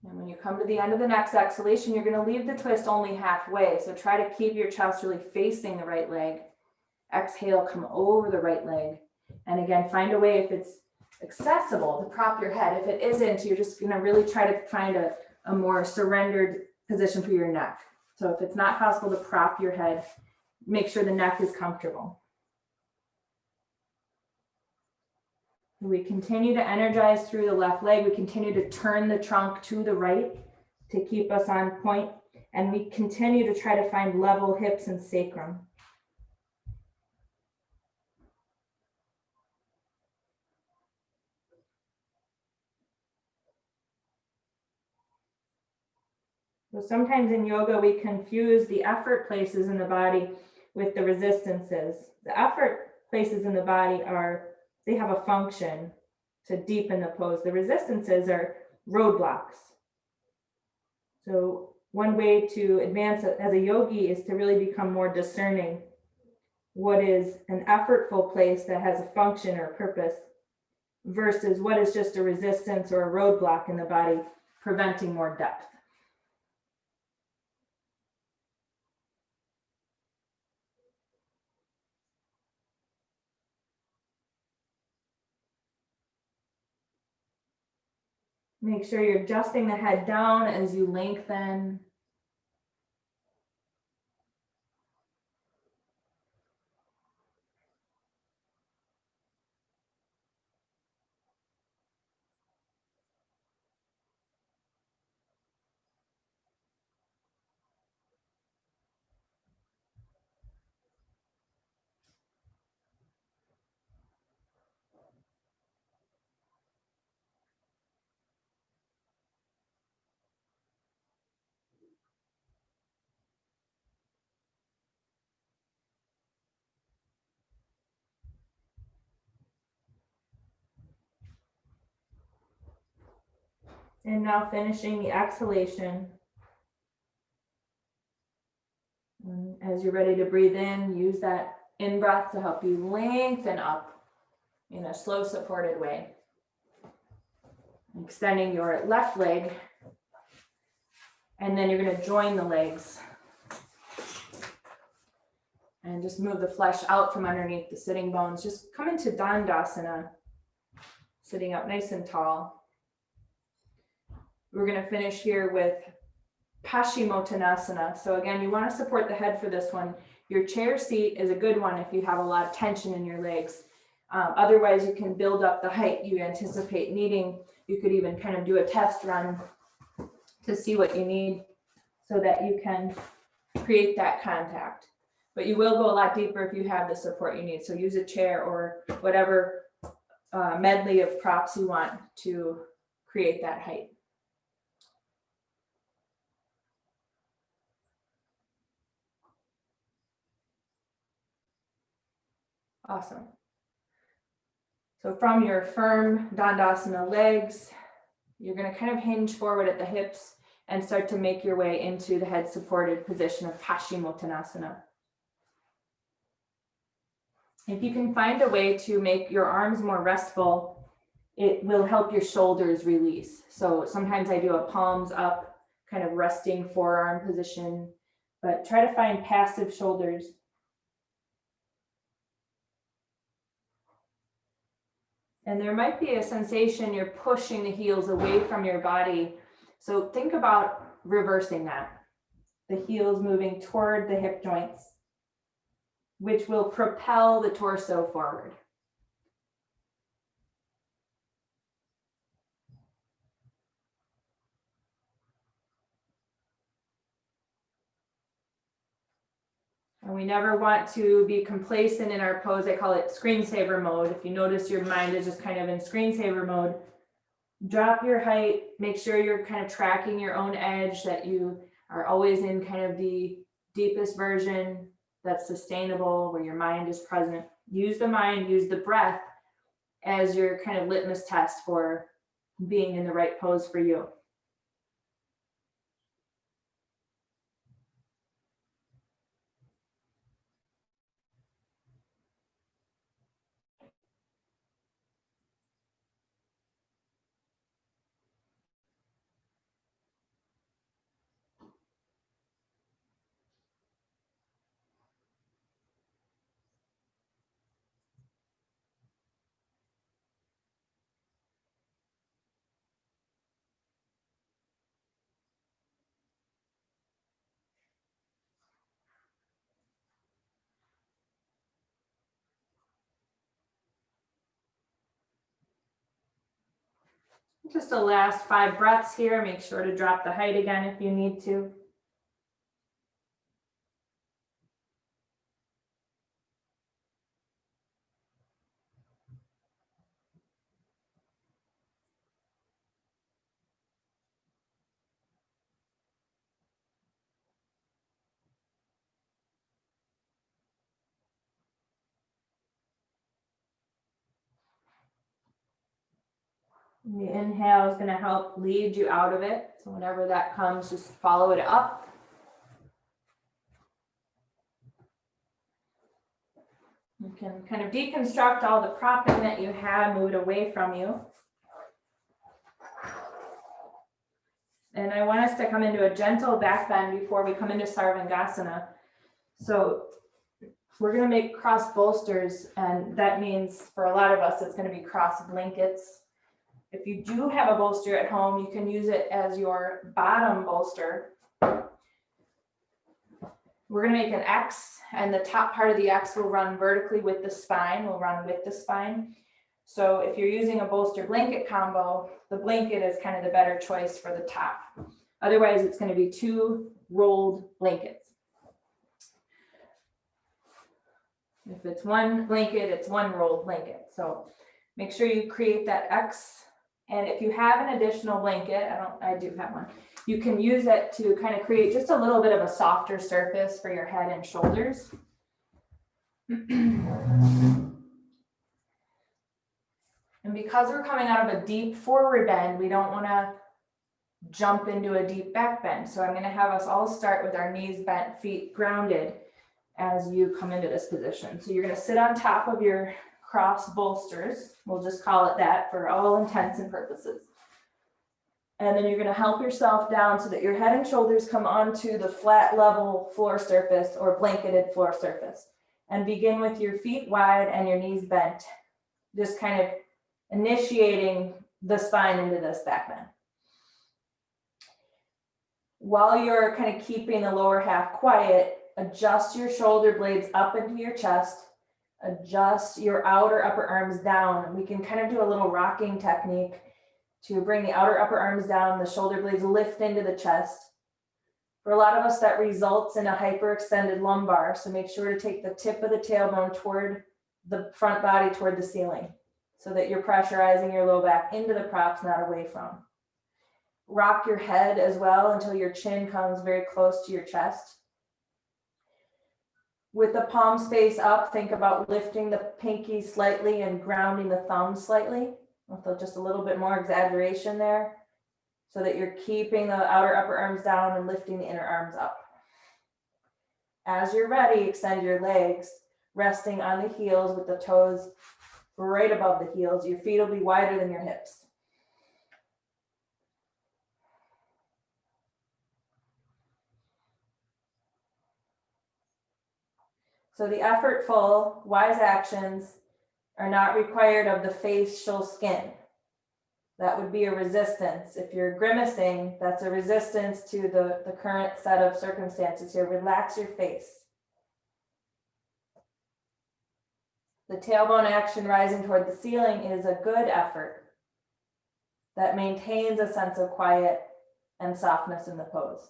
And when you come to the end of the next exhalation, you're going to leave the twist only halfway. So try to keep your chest really facing the right leg. Exhale, come over the right leg. And again, find a way, if it's accessible, to prop your head. If it isn't, you're just going to really try to find a more surrendered position for your neck. So if it's not possible to prop your head, make sure the neck is comfortable. We continue to energize through the left leg. We continue to turn the trunk to the right to keep us on point. And we continue to try to find level hips and sacrum. So sometimes in yoga, we confuse the effort places in the body with the resistances. The effort places in the body they have a function to deepen the pose. The resistances are roadblocks. So one way to advance as a yogi is to really become more discerning. What is an effortful place that has a function or purpose versus what is just a resistance or a roadblock in the body preventing more depth. Make sure you're adjusting the head down as you lengthen. And now finishing the exhalation. And as you're ready to breathe in, use that in-breath to help you lengthen up in a slow supported way. Extending your left leg. And then you're going to join the legs. And just move the flesh out from underneath the sitting bones. Just come into Tadasana, sitting up nice and tall. We're going to finish here with Pashimotonasana. So again, you want to support the head for this one. Your chair seat is a good one if you have a lot of tension in your legs. Otherwise, you can build up the height you anticipate needing. You could even kind of do a test run to see what you need so that you can create that contact. But you will go a lot deeper if you have the support you need. So use a chair or whatever medley of props you want to create that height. Awesome. So from your firm Dandasana legs, you're going to kind of hinge forward at the hips and start to make your way into the head supported position of Pashimotonasana. If you can find a way to make your arms more restful, it will help your shoulders release. So sometimes I do a palms up, kind of resting forearm position, but try to find passive shoulders. And there might be a sensation you're pushing the heels away from your body. So think about reversing that. The heels moving toward the hip joints, which will propel the torso forward. And we never want to be complacent in our pose. I call it screensaver mode. If you notice your mind is just kind of in screensaver mode, drop your height, make sure you're kind of tracking your own edge, that you are always in kind of the deepest version that's sustainable, where your mind is present. Use the mind, use the breath as your kind of litmus test for being in the right pose for you. Just the last 5 breaths here. Make sure to drop the height again if you need to. The inhale is going to help lead you out of it. So whenever that comes, just follow it up. You can kind of deconstruct all the propping that you have, move it away from you. And I want us to come into a gentle back bend before we come into Sarvangasana. So we're going to make cross bolsters, and that means for a lot of us, it's going to be cross blankets. If you do have a bolster at home, you can use it as your bottom bolster. We're going to make an X, and the top part of the X will run vertically with the spine, So if you're using a bolster blanket combo, the blanket is kind of the better choice for the top. Otherwise, it's going to be 2 rolled blankets. If it's 1 blanket, it's 1 rolled blanket. So make sure you create that X. And if you have an additional blanket, I do have one, you can use it to kind of create just a little bit of a softer surface for your head and shoulders. And because we're coming out of a deep forward bend, we don't want to jump into a deep back bend. So I'm going to have us all start with our knees bent, feet grounded as you come into this position. So you're going to sit on top of your cross bolsters. We'll just call it that for all intents and purposes. And then you're going to help yourself down so that your head and shoulders come onto the flat level floor surface or blanketed floor surface. And begin with your feet wide and your knees bent, just kind of initiating the spine into this back bend. While you're kind of keeping the lower half quiet, adjust your shoulder blades up into your chest, adjust your outer upper arms down. We can kind of do a little rocking technique to bring the outer upper arms down, the shoulder blades lift into the chest. For a lot of us, that results in a hyperextended lumbar, so make sure to take the tip of the tailbone toward the front body, toward the ceiling, so that you're pressurizing your low back into the props, not away from. Rock your head as well until your chin comes very close to your chest. With the palms face up, think about lifting the pinky slightly and grounding the thumb slightly, with just a little bit more exaggeration there, so that you're keeping the outer upper arms down and lifting the inner arms up. As you're ready, extend your legs, resting on the heels with the toes right above the heels. Your feet will be wider than your hips. So the effortful, wise actions are not required of the facial skin. That would be a resistance. If you're grimacing, that's a resistance to the current set of circumstances here. Relax your face. The tailbone action rising toward the ceiling is a good effort that maintains a sense of quiet and softness in the pose.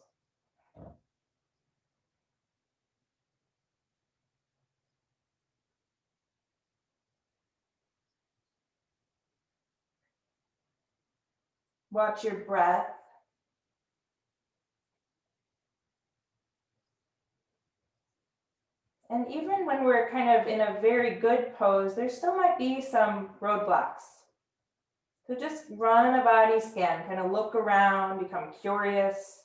Watch your breath. And even when we're kind of in a very good pose, there still might be some roadblocks. So just run a body scan, kind of look around, become curious.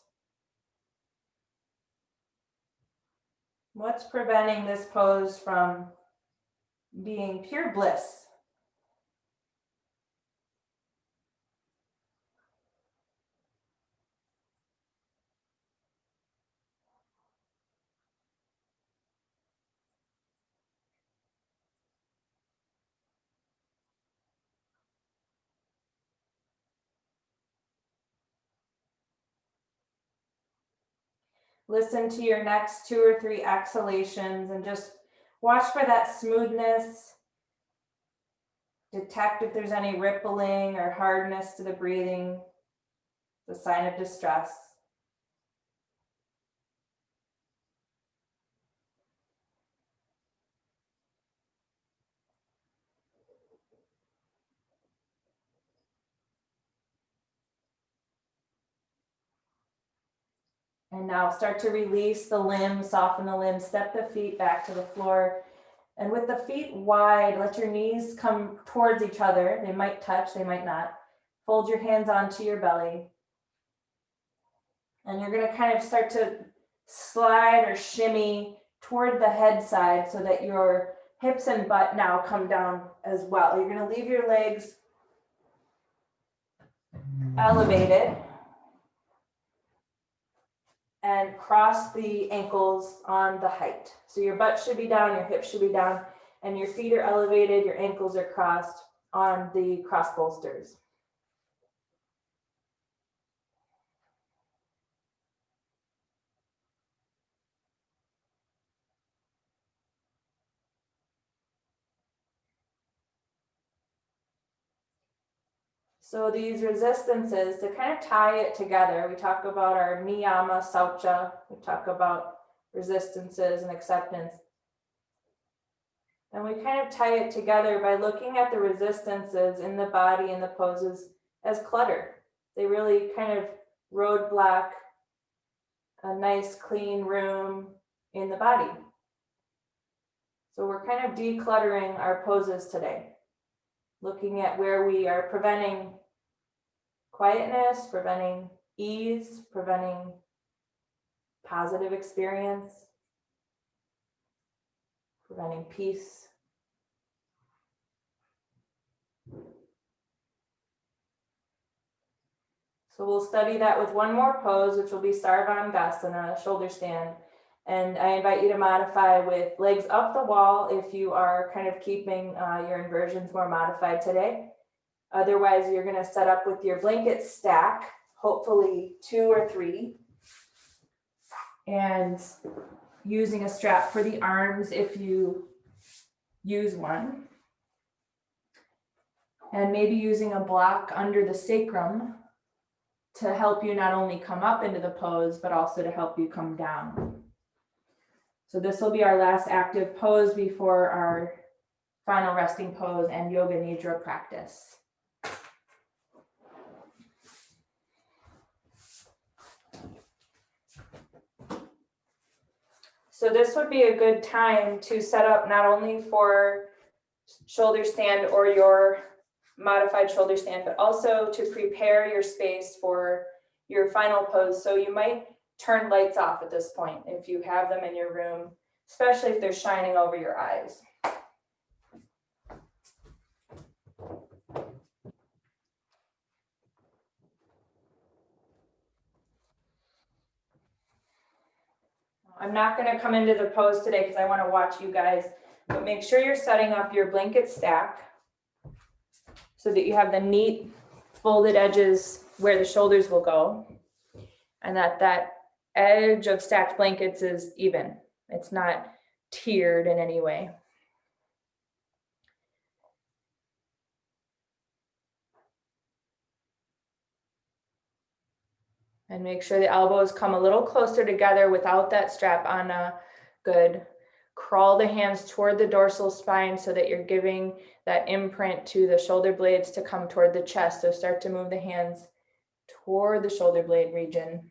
What's preventing this pose from being pure bliss? Listen to your next 2 or 3 exhalations and just watch for that smoothness detect if there's any rippling or hardness to the breathing, the sign of distress. And now start to release the limbs, soften the limbs, step the feet back to the floor. And with the feet wide, let your knees come towards each other. They might touch, they might not. Fold your hands onto your belly. And you're going to kind of start to slide or shimmy toward the head side so that your hips and butt now come down as well. You're going to leave your legs elevated and cross the ankles on the height. So your butt should be down, your hips should be down, and your feet are elevated, your ankles are crossed on the cross bolsters. So these resistances, to kind of tie it together, we talk about our niyama, sauca, we talk about resistances and acceptance. And we kind of tie it together by looking at the resistances in the body and the poses as clutter. They really kind of roadblock a nice clean room in the body. So we're kind of decluttering our poses today, looking at where we are preventing quietness, preventing ease, preventing positive experience, preventing peace. So we'll study that with one more pose, which will be Sarvangasana, shoulder stand. And I invite you to modify with legs up the wall if you are kind of keeping your inversions more modified today. Otherwise, you're going to set up with your blanket stack, hopefully 2 or 3. And using a strap for the arms if you use one. And maybe using a block under the sacrum to help you not only come up into the pose, but also to help you come down. So this will be our last active pose before our final resting pose and yoga nidra practice. So this would be a good time to set up not only for shoulder stand or your modified shoulder stand, but also to prepare your space for your final pose. So you might turn lights off at this point if you have them in your room, especially if they're shining over your eyes. I'm not going to come into the pose today because I want to watch you guys, but make sure you're setting up your blanket stack so that you have the neat folded edges where the shoulders will go, and that edge of stacked blankets is even. It's not tiered in any way. And make sure the elbows come a little closer together without that strap on. Good. Crawl the hands toward the dorsal spine so that you're giving that imprint to the shoulder blades to come toward the chest. So start to move the hands toward the shoulder blade region.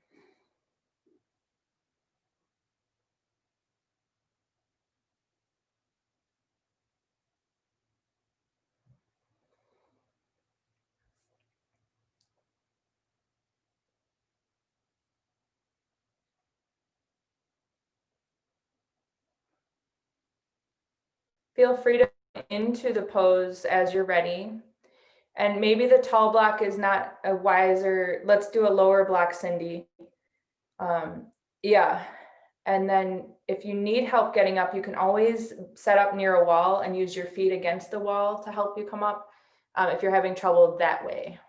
Feel free to get into the pose as you're ready. And maybe the tall block is not a wiser, let's do a lower block, Cindy. Yeah. And then if you need help getting up, you can always set up near a wall and use your feet against the wall to help you come up if you're having trouble that way.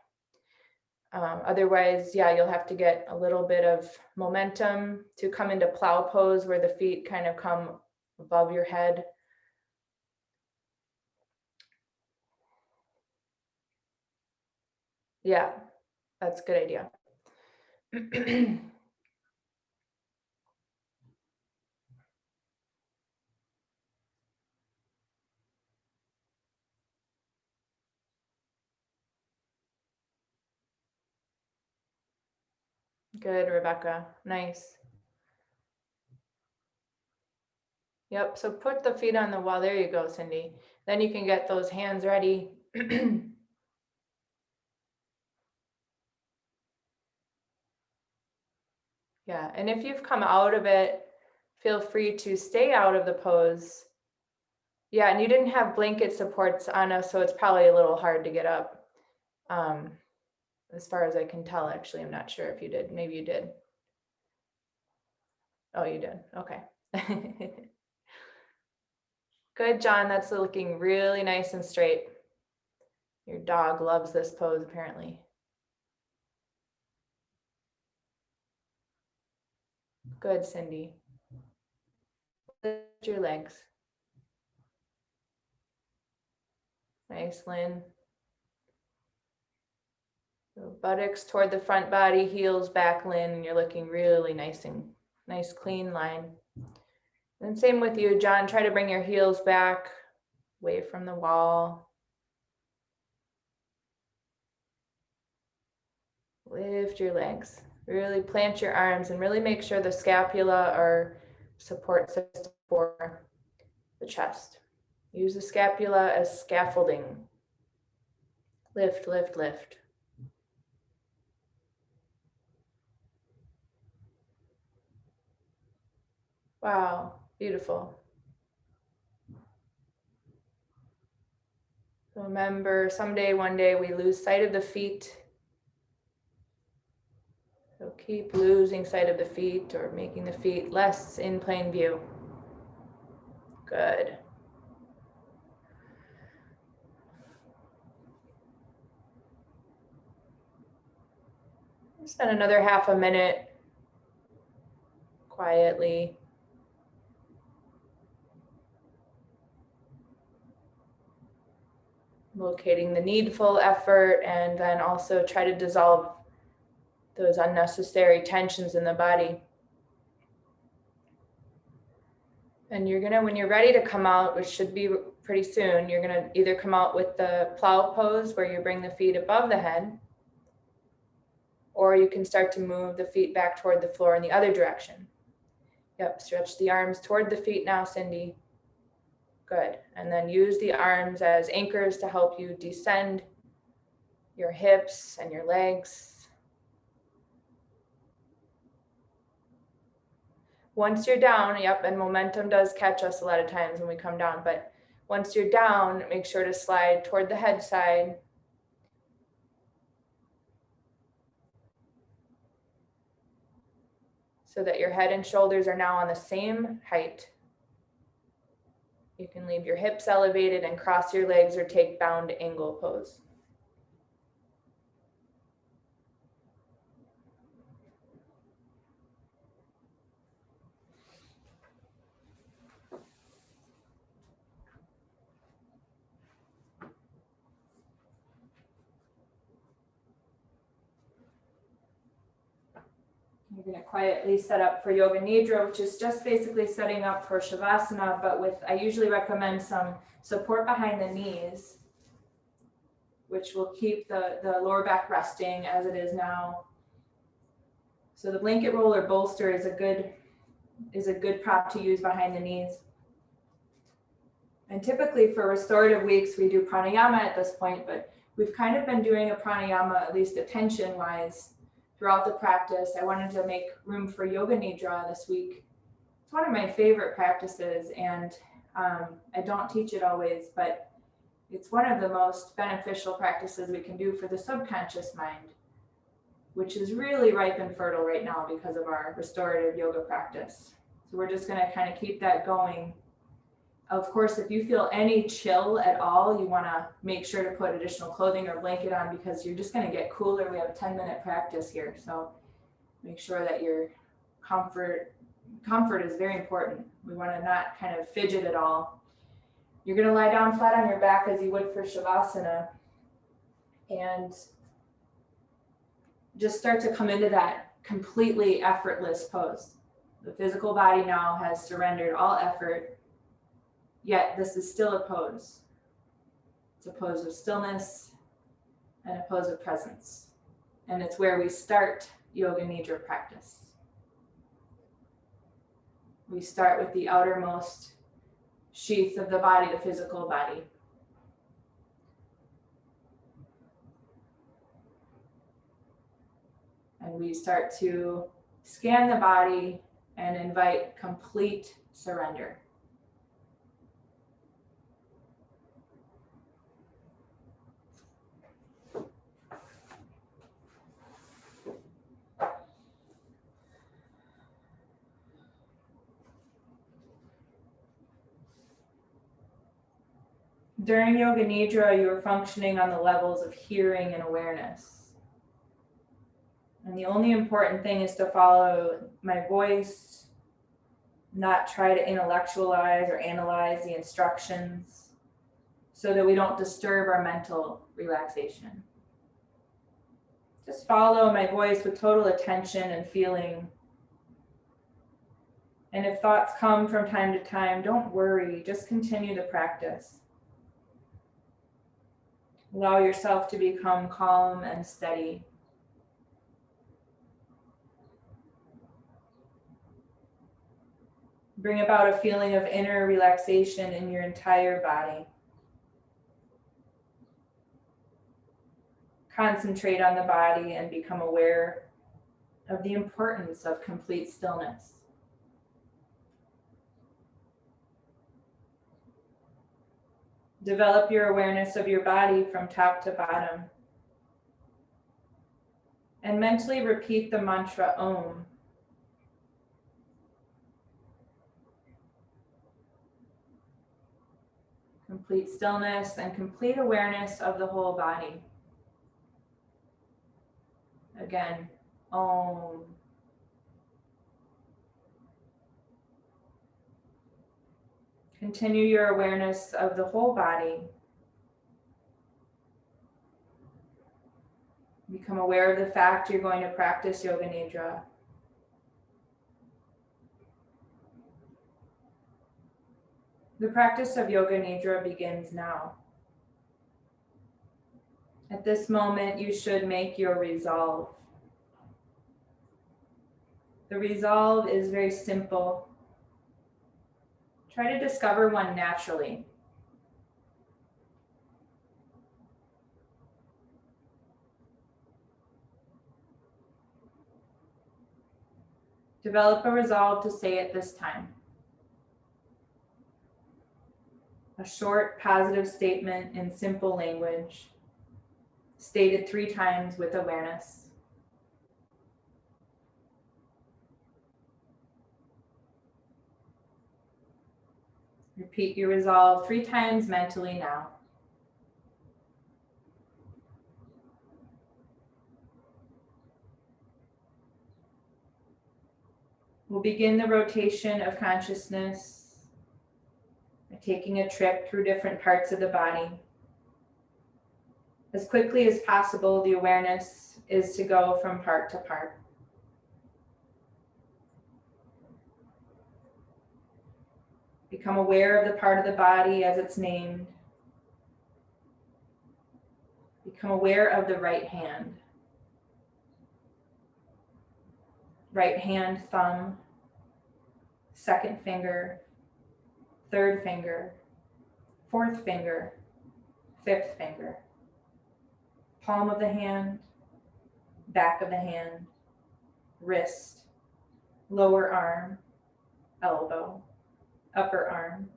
Otherwise, yeah, you'll have to get a little bit of momentum to come into plow pose where the feet kind of come above your head. Yeah, that's a good idea. Good, Rebecca. Nice. Yep, so put the feet on the wall. There you go, Cindy. Then you can get those hands ready. Yeah, and if you've come out of it, feel free to stay out of the pose. Yeah, and you didn't have blanket supports on us, so it's probably a little hard to get up. As far as I can tell, actually, I'm not sure if you did. Maybe you did. Oh, you did. Okay. Good, John. That's looking really nice and straight. Your dog loves this pose, apparently. Good, Cindy. Lift your legs. Nice, Lynn. So buttocks toward the front body, heels back, Lynn, and you're looking really nice and nice, clean line. And same with you, John. Try to bring your heels back, away from the wall. Lift your legs. Really plant your arms and really make sure the scapula or support system for the chest. Use the scapula as scaffolding. Lift, lift, lift. Wow, beautiful. Remember, someday, one day, we lose sight of the feet. So keep losing sight of the feet or making the feet less in plain view. Good. Spend another half a minute quietly. Locating the needful effort, and then also try to dissolve those unnecessary tensions in the body. And you're gonna, when you're ready to come out, which should be pretty soon, you're gonna either come out with the plow pose where you bring the feet above the head, or you can start to move the feet back toward the floor in the other direction. Yep, stretch the arms toward the feet now, Cindy. Good. And then use the arms as anchors to help you descend your hips and your legs. Once you're down, yep, and momentum does catch us a lot of times when we come down, but once you're down, make sure to slide toward the head side. So that your head and shoulders are now on the same height. You can leave your hips elevated and cross your legs or take bound angle pose. You're going to quietly set up for Yoga Nidra, which is just basically setting up for Shavasana, but with, I usually recommend some support behind the knees, which will keep the lower back resting as it is now. So the blanket roll or bolster is a good prop to use behind the knees. And typically for restorative weeks, we do pranayama at this point, but we've kind of been doing a pranayama, at least attention-wise, throughout the practice. I wanted to make room for Yoga Nidra this week. It's one of my favorite practices, and I don't teach it always, but it's one of the most beneficial practices we can do for the subconscious mind, which is really ripe and fertile right now because of our restorative yoga practice. So we're just going to kind of keep that going. Of course, if you feel any chill at all, you want to make sure to put additional clothing or blanket on because you're just going to get cooler. We have a 10-minute practice here, so make sure that your comfort is very important. We want to not kind of fidget at all. You're going to lie down flat on your back as you would for Shavasana, and just start to come into that completely effortless pose. The physical body now has surrendered all effort, yet this is still a pose. It's a pose of stillness and a pose of presence. And it's where we start Yoga Nidra practice. We start with the outermost sheath of the body, the physical body. And we start to scan the body and invite complete surrender. During Yoga Nidra, you are functioning on the levels of hearing and awareness. And the only important thing is to follow my voice, not try to intellectualize or analyze the instructions so that we don't disturb our mental relaxation. Just follow my voice with total attention and feeling. And if thoughts come from time to time, don't worry, just continue the practice. Allow yourself to become calm and steady. Bring about a feeling of inner relaxation in your entire body. Concentrate on the body and become aware of the importance of complete stillness. Develop your awareness of your body from top to bottom. And mentally repeat the mantra Om. Complete stillness and complete awareness of the whole body. Again, Om. Continue your awareness of the whole body. Become aware of the fact you're going to practice Yoga Nidra. The practice of Yoga Nidra begins now. At this moment, you should make your resolve. The resolve is very simple. Try to discover one naturally. Develop a resolve to say it this time. A short, positive statement in simple language, stated 3 times with awareness. Repeat your resolve 3 times mentally now. We'll begin the rotation of consciousness by taking a trip through different parts of the body. As quickly as possible, the awareness is to go from part to part. Become aware of the part of the body as it's named. Become aware of the right hand. Right hand thumb, second finger, third finger, fourth finger, fifth finger. Palm of the hand, back of the hand, wrist, lower arm, elbow, upper arm,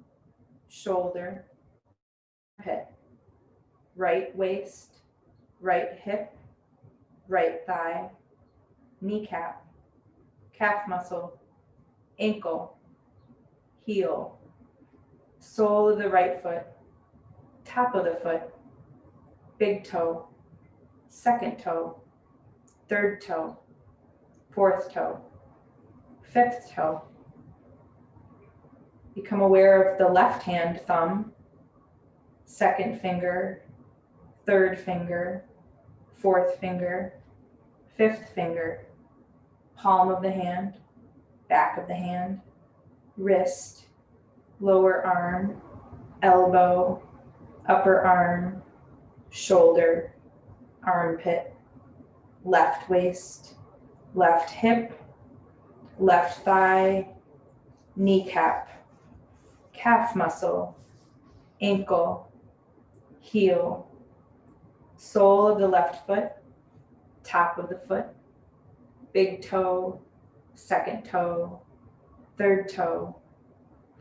shoulder, hip, right waist, right hip, right thigh, kneecap, calf muscle, ankle, heel, sole of the right foot, top of the foot, big toe, second toe, third toe, fourth toe, fifth toe. Become aware of the left hand thumb, second finger, third finger, fourth finger, fifth finger, palm of the hand, back of the hand, wrist, lower arm, elbow, upper arm, shoulder, armpit, left waist, left hip, left thigh, kneecap, calf muscle, ankle, heel, sole of the left foot, top of the foot, big toe, second toe, third toe,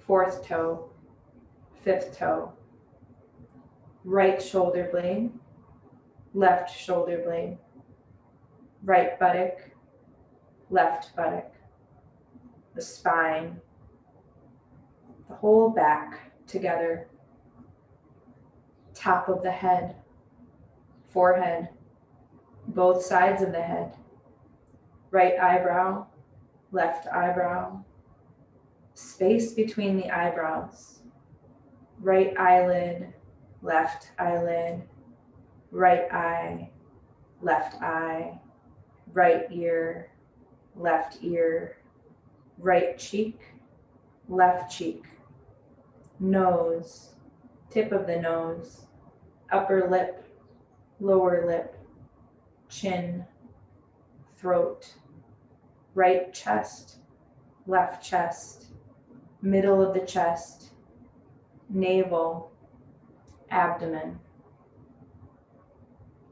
fourth toe, fifth toe, right shoulder blade, left shoulder blade, right buttock, left buttock, the spine, the whole back together, top of the head, forehead, both sides of the head, right eyebrow, left eyebrow, space between the eyebrows, right eyelid, left eyelid, right eye, left eye, right ear, left ear, right cheek, left cheek, nose, tip of the nose, upper lip, lower lip, chin, throat, right chest, left chest, middle of the chest, navel, abdomen,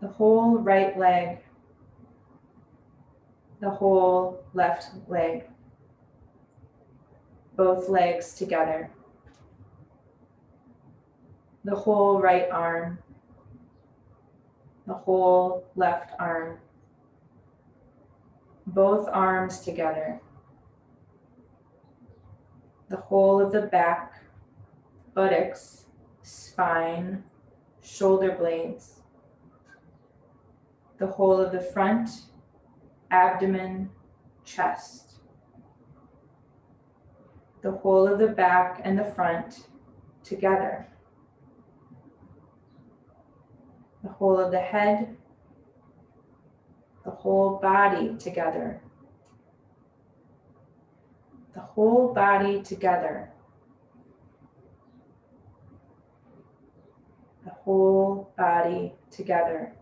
the whole right leg, the whole left leg, both legs together, the whole right arm, the whole left arm, both arms together, the whole of the back, buttocks, spine, shoulder blades, the whole of the front, abdomen, chest, the whole of the back and the front together, the whole of the head, the whole body together, the whole body together, the whole body together.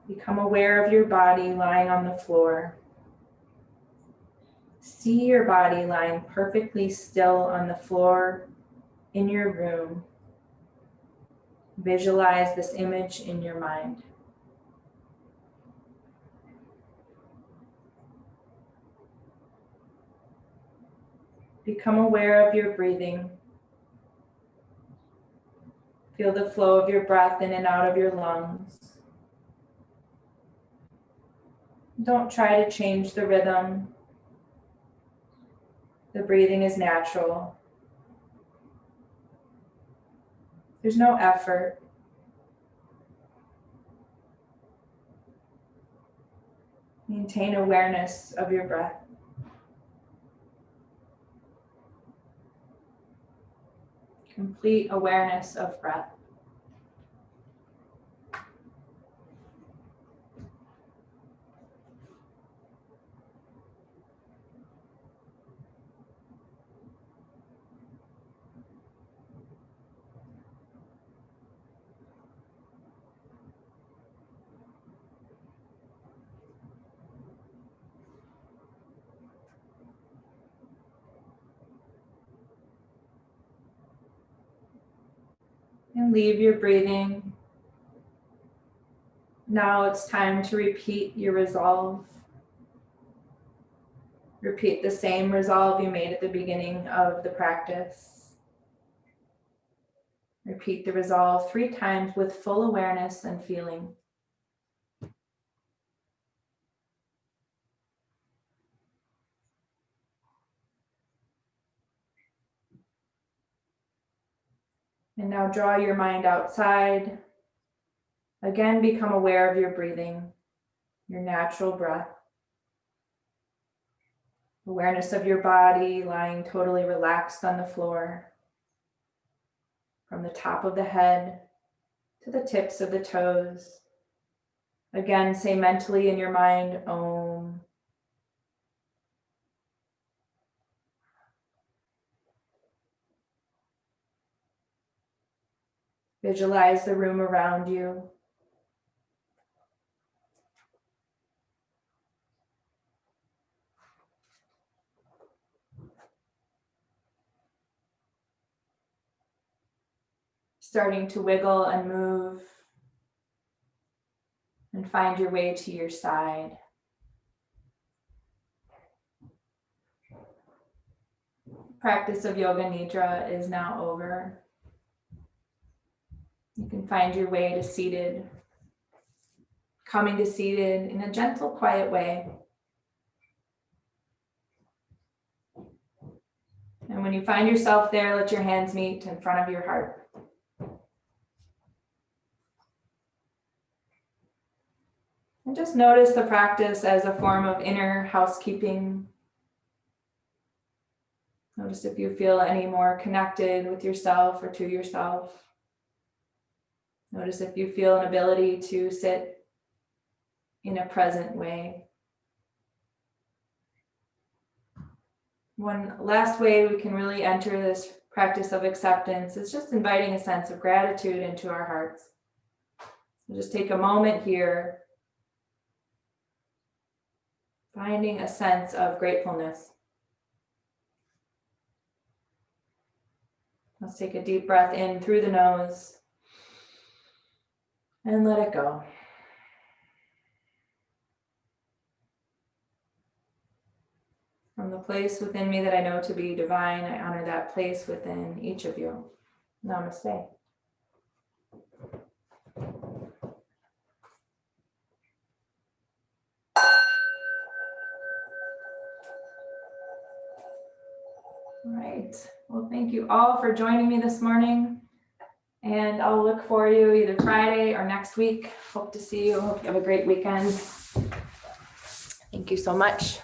Become aware of your body lying on the floor. See your body lying perfectly still on the floor in your room. Visualize this image in your mind. Become aware of your breathing. Feel the flow of your breath in and out of your lungs. Don't try to change the rhythm. The breathing is natural. There's no effort. Maintain awareness of your breath. Complete awareness of breath. And leave your breathing. Now it's time to repeat your resolve. Repeat the same resolve you made at the beginning of the practice. Repeat the resolve 3 times with full awareness and feeling. And now draw your mind outside. Again, become aware of your breathing, your natural breath. Awareness of your body lying totally relaxed on the floor. From the top of the head to the tips of the toes. Again, say mentally in your mind, Om. Visualize the room around you. Starting to wiggle and move and find your way to your side. Practice of Yoga Nidra is now over. You can find your way to seated, coming to seated in a gentle, quiet way. And when you find yourself there, let your hands meet in front of your heart. And just notice the practice as a form of inner housekeeping. Notice if you feel any more connected with yourself or to yourself. Notice if you feel an ability to sit in a present way. One last way we can really enter this practice of acceptance is just inviting a sense of gratitude into our hearts. So just take a moment here, finding a sense of gratefulness. Let's take a deep breath in through the nose and let it go. From the place within me that I know to be divine, I honor that place within each of you. Namaste. All right. Well, thank you all for joining me this morning. And I'll look for you either Friday or next week. Hope to see you. Hope you have a great weekend. Thank you so much.